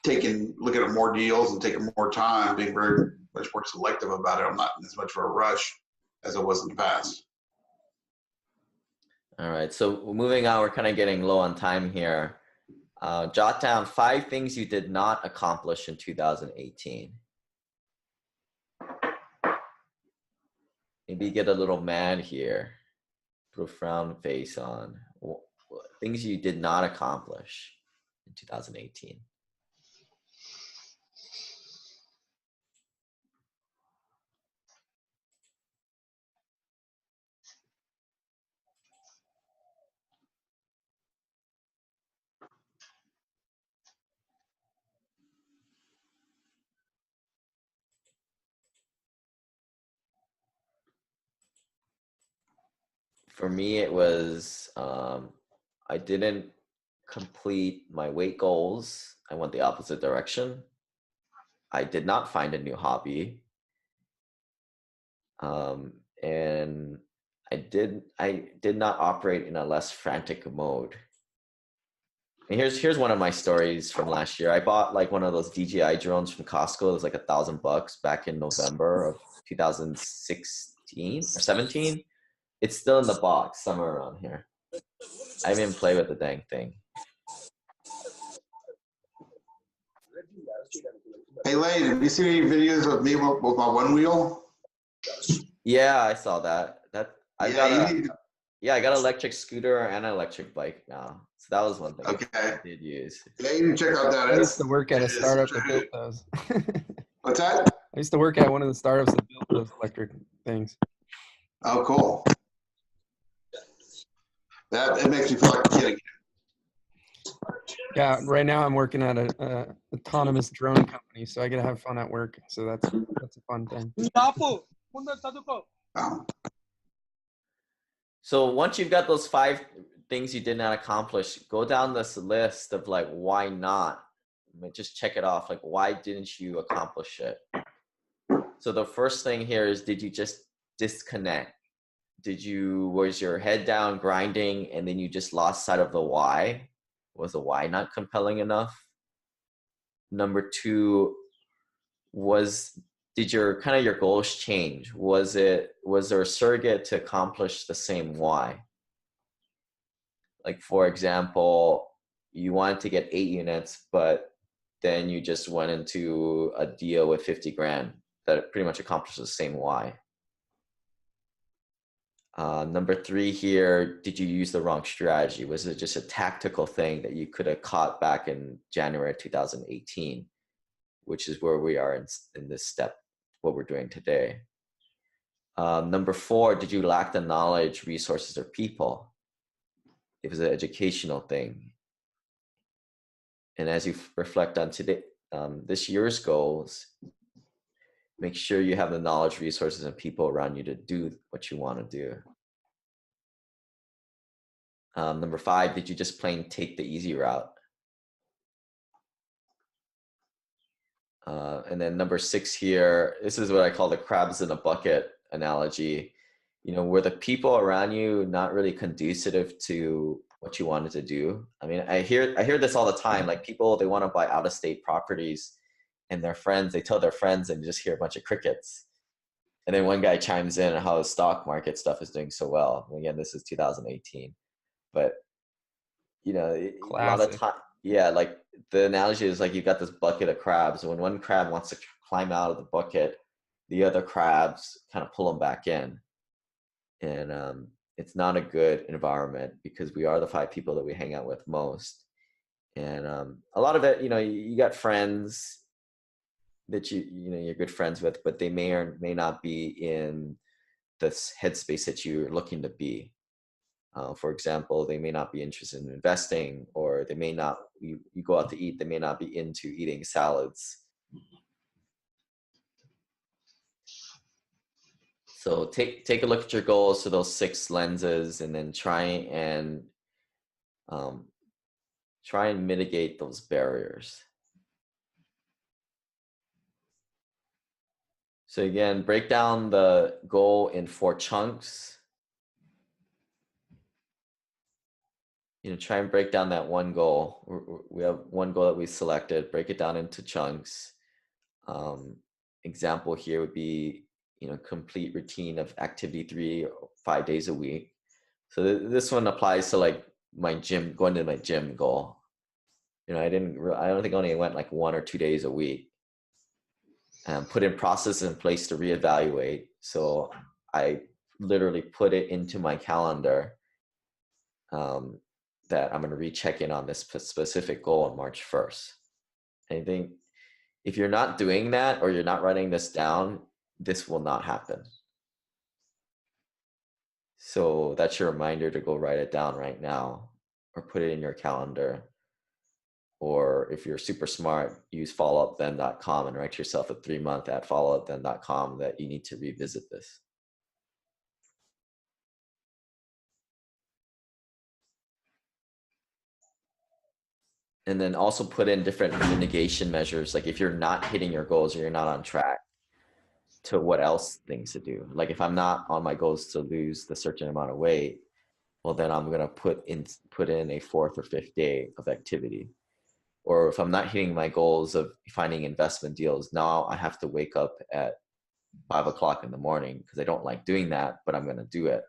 looking at more deals and taking more time, being very much more selective about it. I'm not in as much of a rush as I was in the past. All right. So moving on, we're kind of getting low on time here. Jot down 5 things you did not accomplish in 2018. Maybe get a little mad here, put a frown face on. Things you did not accomplish in 2018. For me, it was, I didn't complete my weight goals. I went the opposite direction. I did not find a new hobby. And I did not operate in a less frantic mode. And here's one of my stories from last year. I bought like one of those DJI drones from Costco. It was like $1,000 back in November of 2016 or 17. It's still in the box somewhere around here. I didn't even play with the dang thing. Hey Lane, have you seen any videos of me with my one wheel? Yeah, I saw that. I got an electric scooter and an electric bike now. So that was one thing I did use. Yeah, you can check out that. I used to work at a startup that built those. What's that? I used to work at one of the startups that built those electric things. Oh, cool. It makes me feel like a kid again. Yeah, right now I'm working at a autonomous drone company, so I get to have fun at work. So that's a fun thing. So once you've got those 5 things you did not accomplish, go down this list of like, why not? Just check it off. Like, why didn't you accomplish it? So the first thing here is, did you just disconnect? Was your head down grinding and then you just lost sight of the why? Was the why not compelling enough? Number 2, did your goals change? Was there a surrogate to accomplish the same why? Like, for example, you wanted to get 8 units, but then you just went into a deal with 50 grand that pretty much accomplishes the same why. Number 3 here, did you use the wrong strategy? Was it just a tactical thing that you could have caught back in January 2018, which is where we are in this step, what we're doing today. Number 4, did you lack the knowledge, resources, or people? It was an educational thing. And as you reflect on today, this year's goals, make sure you have the knowledge, resources, and people around you to do what you want to do. Number 5, did you just plain take the easy route? And then number 6 here, this is what I call the crabs in a bucket analogy. You know, were the people around you not really conducive to what you wanted to do? I mean, I hear this all the time. Like people, they want to buy out of state properties, and their friends, they tell their friends, and you just hear a bunch of crickets. And then one guy chimes in on how the stock market stuff is doing so well. And again, this is 2018, but you know, a lot of time, yeah, like the analogy is like you've got this bucket of crabs. When one crab wants to climb out of the bucket, the other crabs kind of pull them back in. And it's not a good environment because we are the 5 people that we hang out with most. And a lot of it, you know, you got friends that you're good friends with, but they may or may not be in the headspace that you're looking to be. For example, they may not be interested in investing, or they may not, you go out to eat, they may not be into eating salads. So take a look at your goals through those 6 lenses, and then try and mitigate those barriers. So again, break down the goal in 4 chunks. You know, try and break down that one goal. We have one goal that we selected, break it down into chunks. Example here would be, you know, complete routine of activity 3 or 5 days a week. So this one applies to like my gym, going to my gym goal. You know, I don't think I only went like 1 or 2 days a week. Put in processes in place to reevaluate. So I literally put it into my calendar that I'm going to recheck in on this specific goal on March 1st. And I think if you're not doing that, or you're not writing this down, this will not happen. So that's your reminder to go write it down right now, or put it in your calendar. Or if you're super smart, use followupthen.com and write yourself a 3-month at followupthen.com that you need to revisit this. And then also put in different mitigation measures. Like if you're not hitting your goals or you're not on track, to what else things to do. Like if I'm not on my goals to lose the certain amount of weight, well, then I'm going to put in a 4th or 5th day of activity. Or if I'm not hitting my goals of finding investment deals, now I have to wake up at 5 o'clock in the morning because I don't like doing that, but I'm going to do it.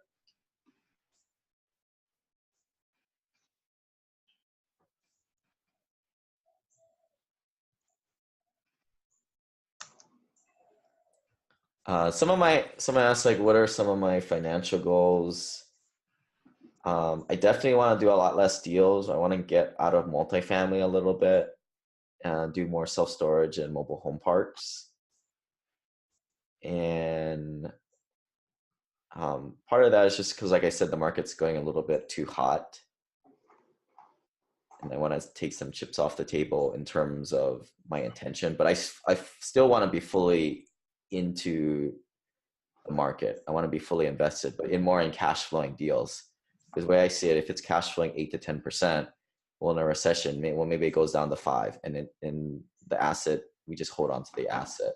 Someone asked, like, what are some of my financial goals? I definitely want to do a lot less deals. I want to get out of multifamily a little bit and do more self-storage and mobile home parks. And part of that is just because, like I said, the market's going a little bit too hot. And I want to take some chips off the table in terms of my intention. But I still want to be fully into the market. I want to be fully invested, but in cash flowing deals. Because the way I see it, if it's cash flowing 8 to 10%, well, in a recession, maybe it goes down to 5, and in the asset, we just hold on to the asset.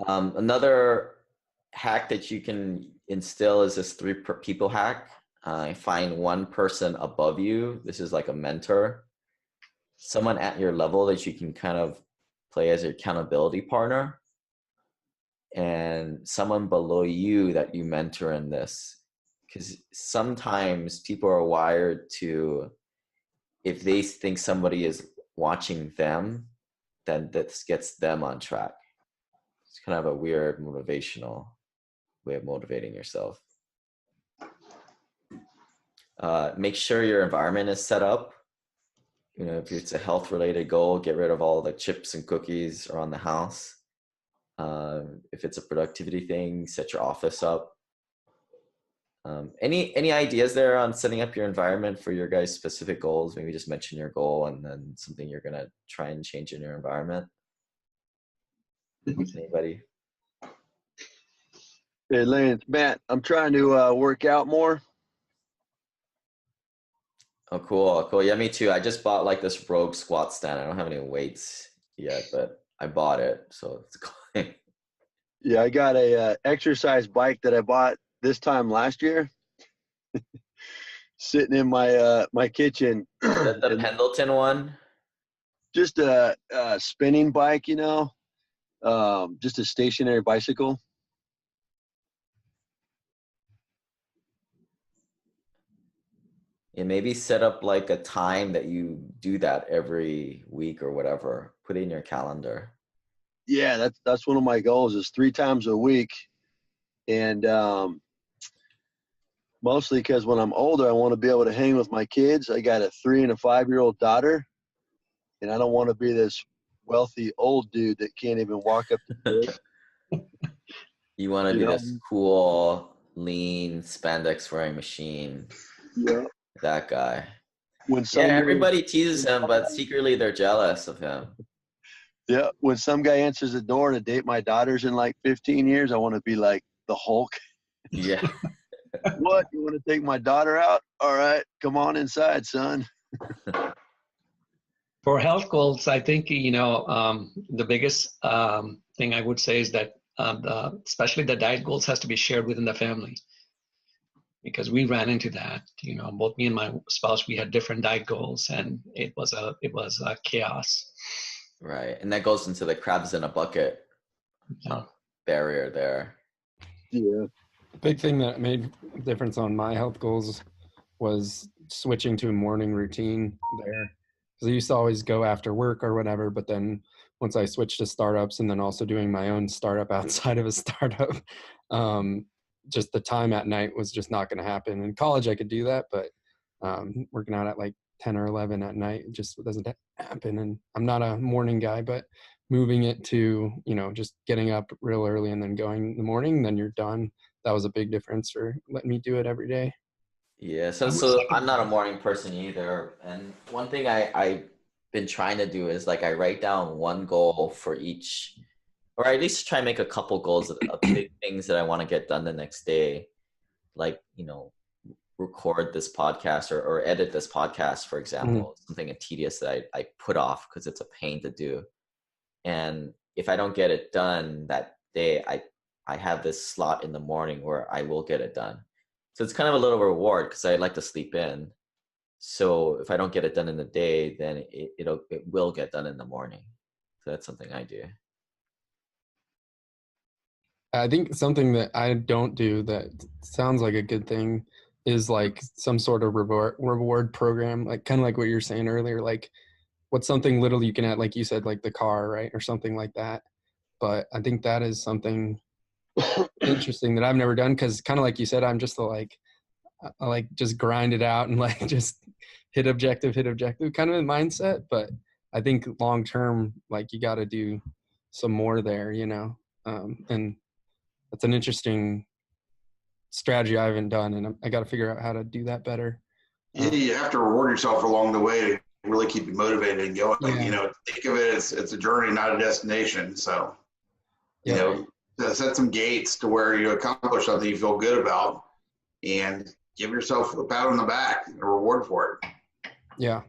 Another hack that you can instill is this 3 people hack. Find one person above you. This is like a mentor, someone at your level that you can kind of play as your accountability partner, and someone below you that you mentor in this. Because sometimes people are wired to, if they think somebody is watching them, then this gets them on track. It's kind of a weird motivational way of motivating yourself. Make sure your environment is set up. You know, if it's a health related goal, get rid of all the chips and cookies around the house. If it's a productivity thing, set your office up. Any ideas there on setting up your environment for your guys' specific goals? Maybe just mention your goal and then something you're gonna try and change in your environment. Anybody? Hey, Lance, Matt, I'm trying to work out more. Oh, cool. Yeah, me too. I just bought like this Rogue squat stand. I don't have any weights yet, but I bought it, so it's cool. Yeah, I got a exercise bike that I bought this time last year, sitting in my my kitchen. Is that the Pendleton one? Just a spinning bike, you know, just a stationary bicycle. And maybe set up like a time that you do that every week or whatever. Put it in your calendar. Yeah, that's one of my goals is 3 times a week, and mostly because when I'm older, I want to be able to hang with my kids. I got a 3 and a 5-year-old daughter, and I don't want to be this wealthy old dude that can't even walk up the stairs. You want to be this cool, lean, spandex wearing machine. Yeah. That guy. When everybody teases him, but secretly they're jealous of him. Yeah, when some guy answers the door to date my daughters in like 15 years, I want to be like the Hulk. Yeah. What? You want to take my daughter out? All right, come on inside, son. For health goals, I think, the biggest thing I would say is that especially the diet goals has to be shared within the family. Because we ran into that, both me and my spouse, we had different diet goals, and it was a chaos. Right, and that goes into the crabs in a bucket barrier there. Yeah. The big thing that made a difference on my health goals was switching to a morning routine there. Because I used to always go after work or whatever, but then once I switched to startups and then also doing my own startup outside of a startup, just the time at night was just not going to happen. In college, I could do that, but working out at like 10 or 11 at night just doesn't happen. And I'm not a morning guy, but moving it to, just getting up real early and then going in the morning, then you're done. That was a big difference for letting me do it every day. Yeah, so I'm not a morning person either. And one thing I've been trying to do is like I write down one goal for each, or at least try and make a couple goals of big things that I want to get done the next day. Like, record this podcast or edit this podcast, for example, something tedious that I put off because it's a pain to do. And if I don't get it done that day, I have this slot in the morning where I will get it done. So it's kind of a little reward because I like to sleep in. So if I don't get it done in the day, then it will get done in the morning. So that's something I do. I think something that I don't do that sounds like a good thing is like some sort of reward program, like kind of like what you were saying earlier, like what's something little you can add, like you said, like the car, right? Or something like that. But I think that is something interesting that I've never done. Cause kind of like you said, I'm just I like just grind it out and like just hit objective kind of a mindset. But I think long-term, like you got to do some more there, and that's an interesting strategy I haven't done, and I got to figure out how to do that better. Yeah, you have to reward yourself along the way to really keep you motivated and going. Yeah. Think of it as it's a journey, not a destination. So, set some gates to where you accomplish something you feel good about, and give yourself a pat on the back, a reward for it. Yeah.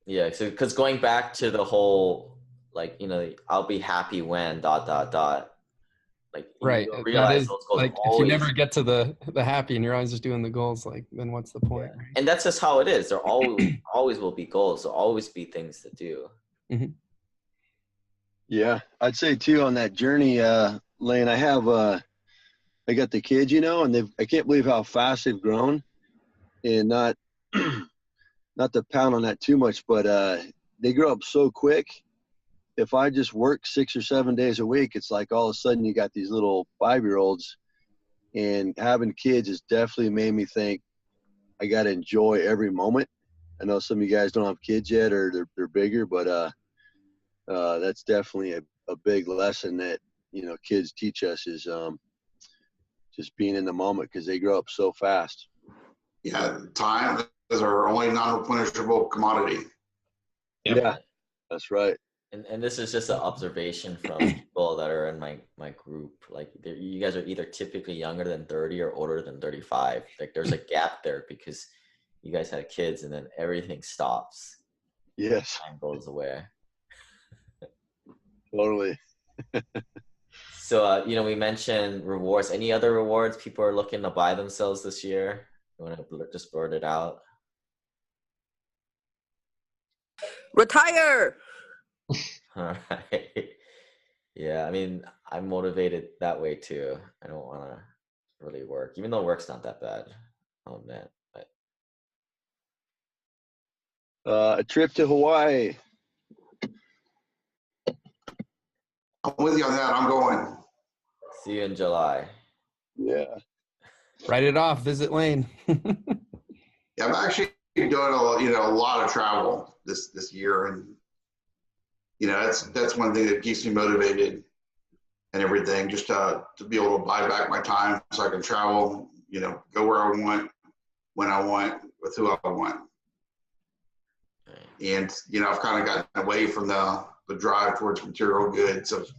Yeah. So, because going back to the whole, like, I'll be happy when ... Like, right. Realize is, those goals like if you never get to the happy and you're always just doing the goals, like then what's the point? Yeah. Right? And that's just how it is. There always will be goals. There'll always be things to do. Mm-hmm. Yeah, I'd say too on that journey, Lane, I have I got the kids, and I can't believe how fast they've grown, and not not to pound on that too much, but they grow up so quick. If I just work 6 or 7 days a week, it's like all of a sudden you got these little 5-year-olds, and having kids has definitely made me think I got to enjoy every moment. I know some of you guys don't have kids yet, or they're bigger, but that's definitely a big lesson that kids teach us is just being in the moment, because they grow up so fast. Yeah, time is our only non-replenishable commodity. Yeah, that's right. And this is just an observation from people that are in my group. Like you guys are either typically younger than 30 or older than 35. Like there's a gap there because you guys had kids and then everything stops. Yes. Time goes away. Totally. So, we mentioned rewards. Any other rewards people are looking to buy themselves this year? You want to just blurt it out? Retire. All right. Yeah, I mean, I'm motivated that way too. I don't want to really work, even though work's not that bad. I'll admit. But A trip to Hawaii. I'm with you on that. I'm going. see you in July. Yeah. Write it off. Visit Lane. Yeah, I'm actually doing a lot of travel this year, and that's one thing that keeps me motivated and everything. Just to be able to buy back my time so I can travel. Go where I want, when I want, with who I want. And I've kind of gotten away from the drive towards material goods. I've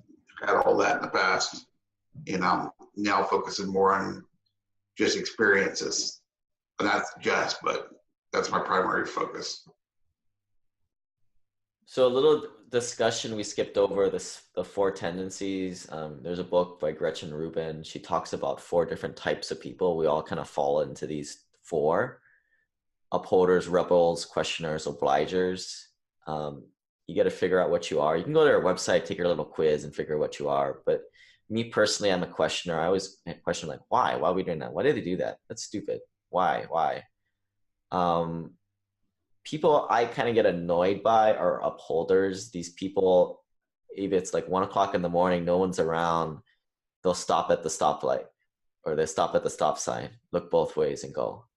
had all that in the past, and I'm now focusing more on just experiences. And but that's my primary focus. So a little discussion we skipped over the 4 tendencies. There's a book by Gretchen Rubin. She talks about 4 different types of people. We all kind of fall into these 4: upholders, rebels, questioners, obligers. You got to figure out what you are. You can go to their website, take your little quiz, and figure out what you are. But me personally, I'm a questioner. I always question, like, why? Why are we doing that? Why did they do that? That's stupid. Why? People I kind of get annoyed by are upholders. These people, if it's like 1 o'clock in the morning, no one's around, they'll stop at the stoplight, or they stop at the stop sign, look both ways and go.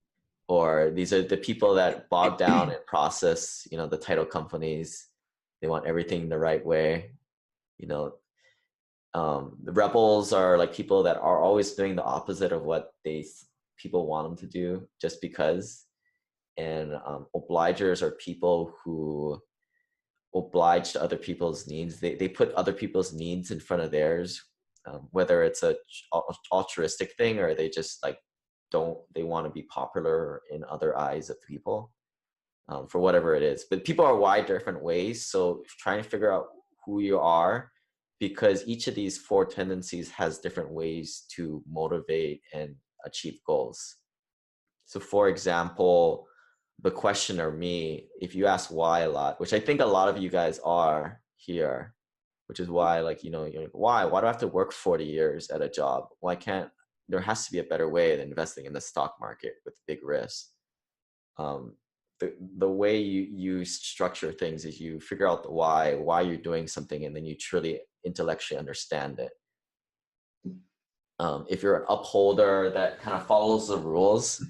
Or these are the people that bog down in process, the title companies, they want everything the right way. The rebels are like people that are always doing the opposite of what people want them to do just because. And obligers are people who oblige to other people's needs. They put other people's needs in front of theirs, whether it's a altruistic thing or they just they want to be popular in other eyes of people, for whatever it is. But people are wired different ways, so trying to figure out who you are, because each of these 4 tendencies has different ways to motivate and achieve goals. So for example, the questioner, me, if you ask why a lot, which I think a lot of you guys are here, which is why, you're like, why do I have to work 40 years at a job? Why can't, there has to be a better way than investing in the stock market with big risk. The way you structure things is you figure out the why you're doing something, and then you truly intellectually understand it. If you're an upholder that kind of follows the rules,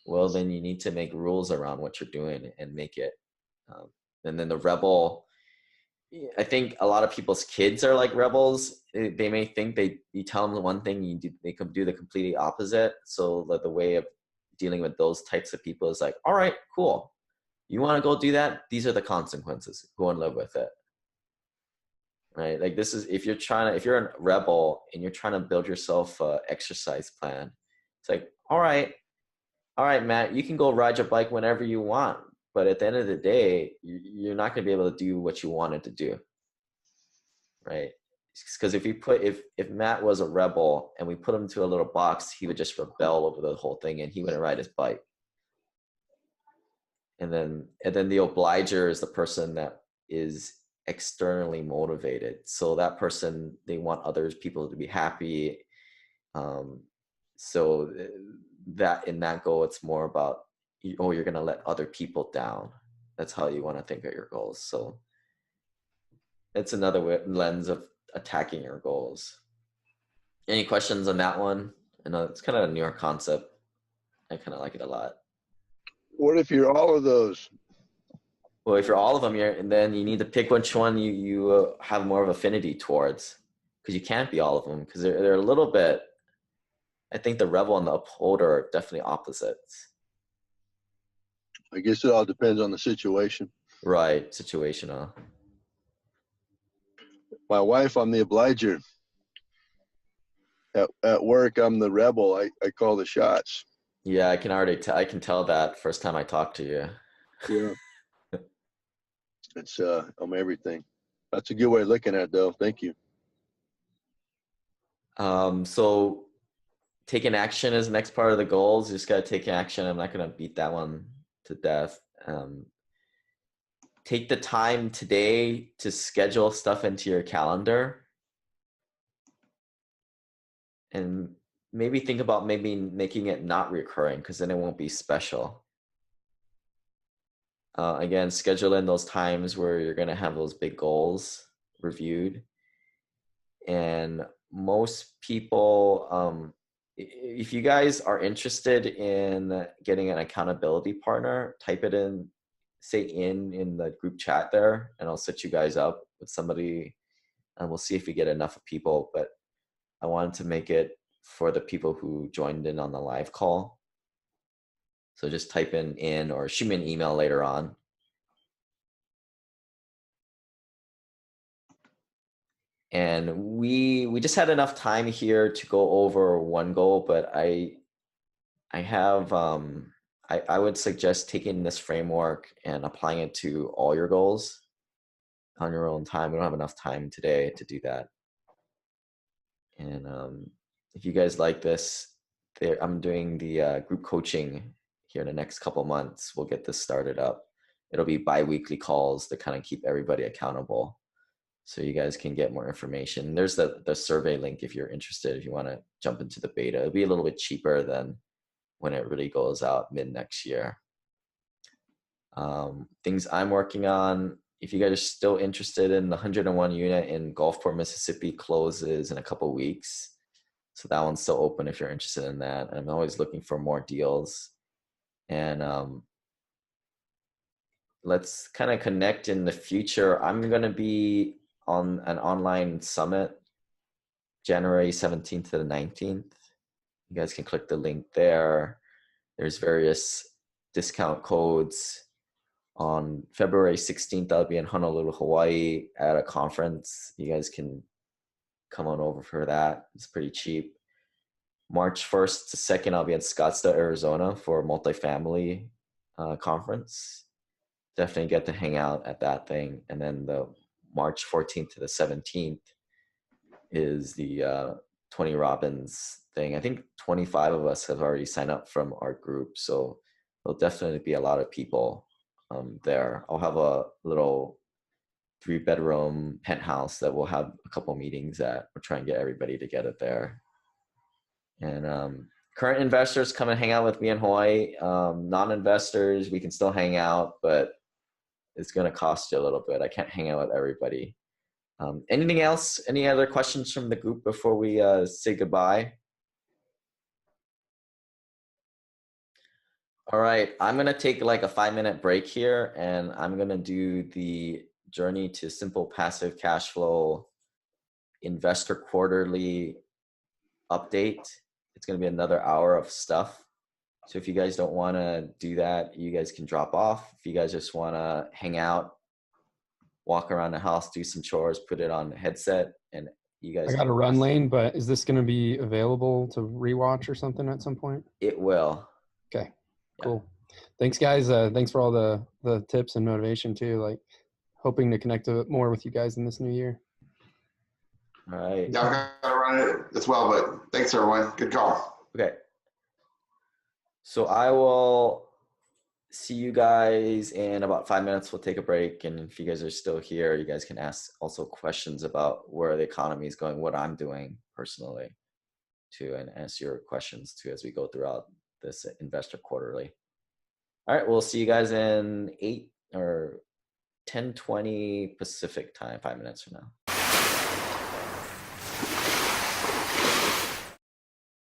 well, then you need to make rules around what you're doing and make it. And then the rebel, I think a lot of people's kids are like rebels. They may think you tell them one thing, they can do the completely opposite. So the way of dealing with those types of people is like, all right, cool. You want to go do that? These are the consequences. Go and live with it. Right? Like this is, if you're a rebel and you're trying to build yourself an exercise plan, it's like, all right, Matt, you can go ride your bike whenever you want. But at the end of the day, you're not going to be able to do what you wanted to do. Right? Because if Matt was a rebel and we put him into a little box, he would just rebel over the whole thing and he wouldn't ride his bike. And then the obliger is the person that is externally motivated. So that person, they want others people to be happy. So that in that goal, it's more about, oh, you're going to let other people down. That's how you want to think of your goals. So it's another lens of attacking your goals. Any questions on that one? I know it's kind of a newer concept. I kind of like it a lot. What if you're all of those? Well, if you're all of them, and then you need to pick which one you have more of affinity towards, because you can't be all of them, because they're a little bit. I think the rebel and the upholder are definitely opposites. I guess it all depends on the situation. Right, situational. My wife, I'm the obliger. At work, I'm the rebel. I call the shots. Yeah, I can already I can tell that first time I talk to you. Yeah. It's I'm everything. That's a good way of looking at it, though. Thank you. So taking action is the next part of the goals. You just got to take action. I'm not going to beat that one to death. Take the time today to schedule stuff into your calendar, and maybe think about maybe making it not recurring, because then it won't be special. Again, schedule in those times where you're going to have those big goals reviewed. And most people, if you guys are interested in getting an accountability partner, type it in, say in the group chat there, and I'll set you guys up with somebody, and we'll see if we get enough of people. But I wanted to make it for the people who joined in on the live call. So just type in or shoot me an email later on. And we just had enough time here to go over one goal, but I have I would suggest taking this framework and applying it to all your goals on your own time. We don't have enough time today to do that. And if you guys like this, I'm doing the group coaching here in the next couple months. We'll get this started up. It'll be bi-weekly calls to kind of keep everybody accountable, so you guys can get more information. There's the survey link if you're interested, if you want to jump into the beta. It'll be a little bit cheaper than when it really goes out mid next year. Things I'm working on, if you guys are still interested in the 101 unit in Gulfport, Mississippi, closes in a couple weeks. So that one's still open if you're interested in that. I'm always looking for more deals. And let's kind of connect in the future. I'm going to be on an online summit January 17th to the 19th. You guys can click the link there. There's various discount codes. On February 16th, I'll be in Honolulu, Hawaii at a conference. You guys can come on over for that. It's pretty cheap. March 1st to 2nd, I'll be in Scottsdale, Arizona for a multifamily conference. Definitely get to hang out at that thing. And then the March 14th to the 17th is the Tony Robbins thing. I think 25 of us have already signed up from our group. So there'll definitely be a lot of people there. I'll have a little 3-bedroom penthouse that we'll have a couple meetings at. We'll try and get everybody together there. And current investors come and hang out with me in Hawaii. Non-investors, we can still hang out, but it's going to cost you a little bit. I can't hang out with everybody. Anything else? Any other questions from the group before we say goodbye? All right, I'm going to take like a 5-minute break here, and I'm going to do the Journey to Simple Passive Cash Flow Investor Quarterly update. It's going to be another hour of stuff. So if you guys don't want to do that, you guys can drop off. If you guys just want to hang out, walk around the house, do some chores, put it on the headset, and you guys. I got to run, Lane, but is this going to be available to rewatch or something at some point? It will. Okay, cool. Thanks, guys. Thanks for all the tips and motivation too. Like, hoping to connect a bit more with you guys in this new year. All right. Yeah, I've got to run it as well, but thanks everyone. Good call. Okay. So I will see you guys in about 5 minutes. We'll take a break. And if you guys are still here, you guys can ask also questions about where the economy is going, what I'm doing personally too, and answer your questions too as we go throughout this investor quarterly. All right, we'll see you guys in 8 or 10:20 Pacific time, 5 minutes from now.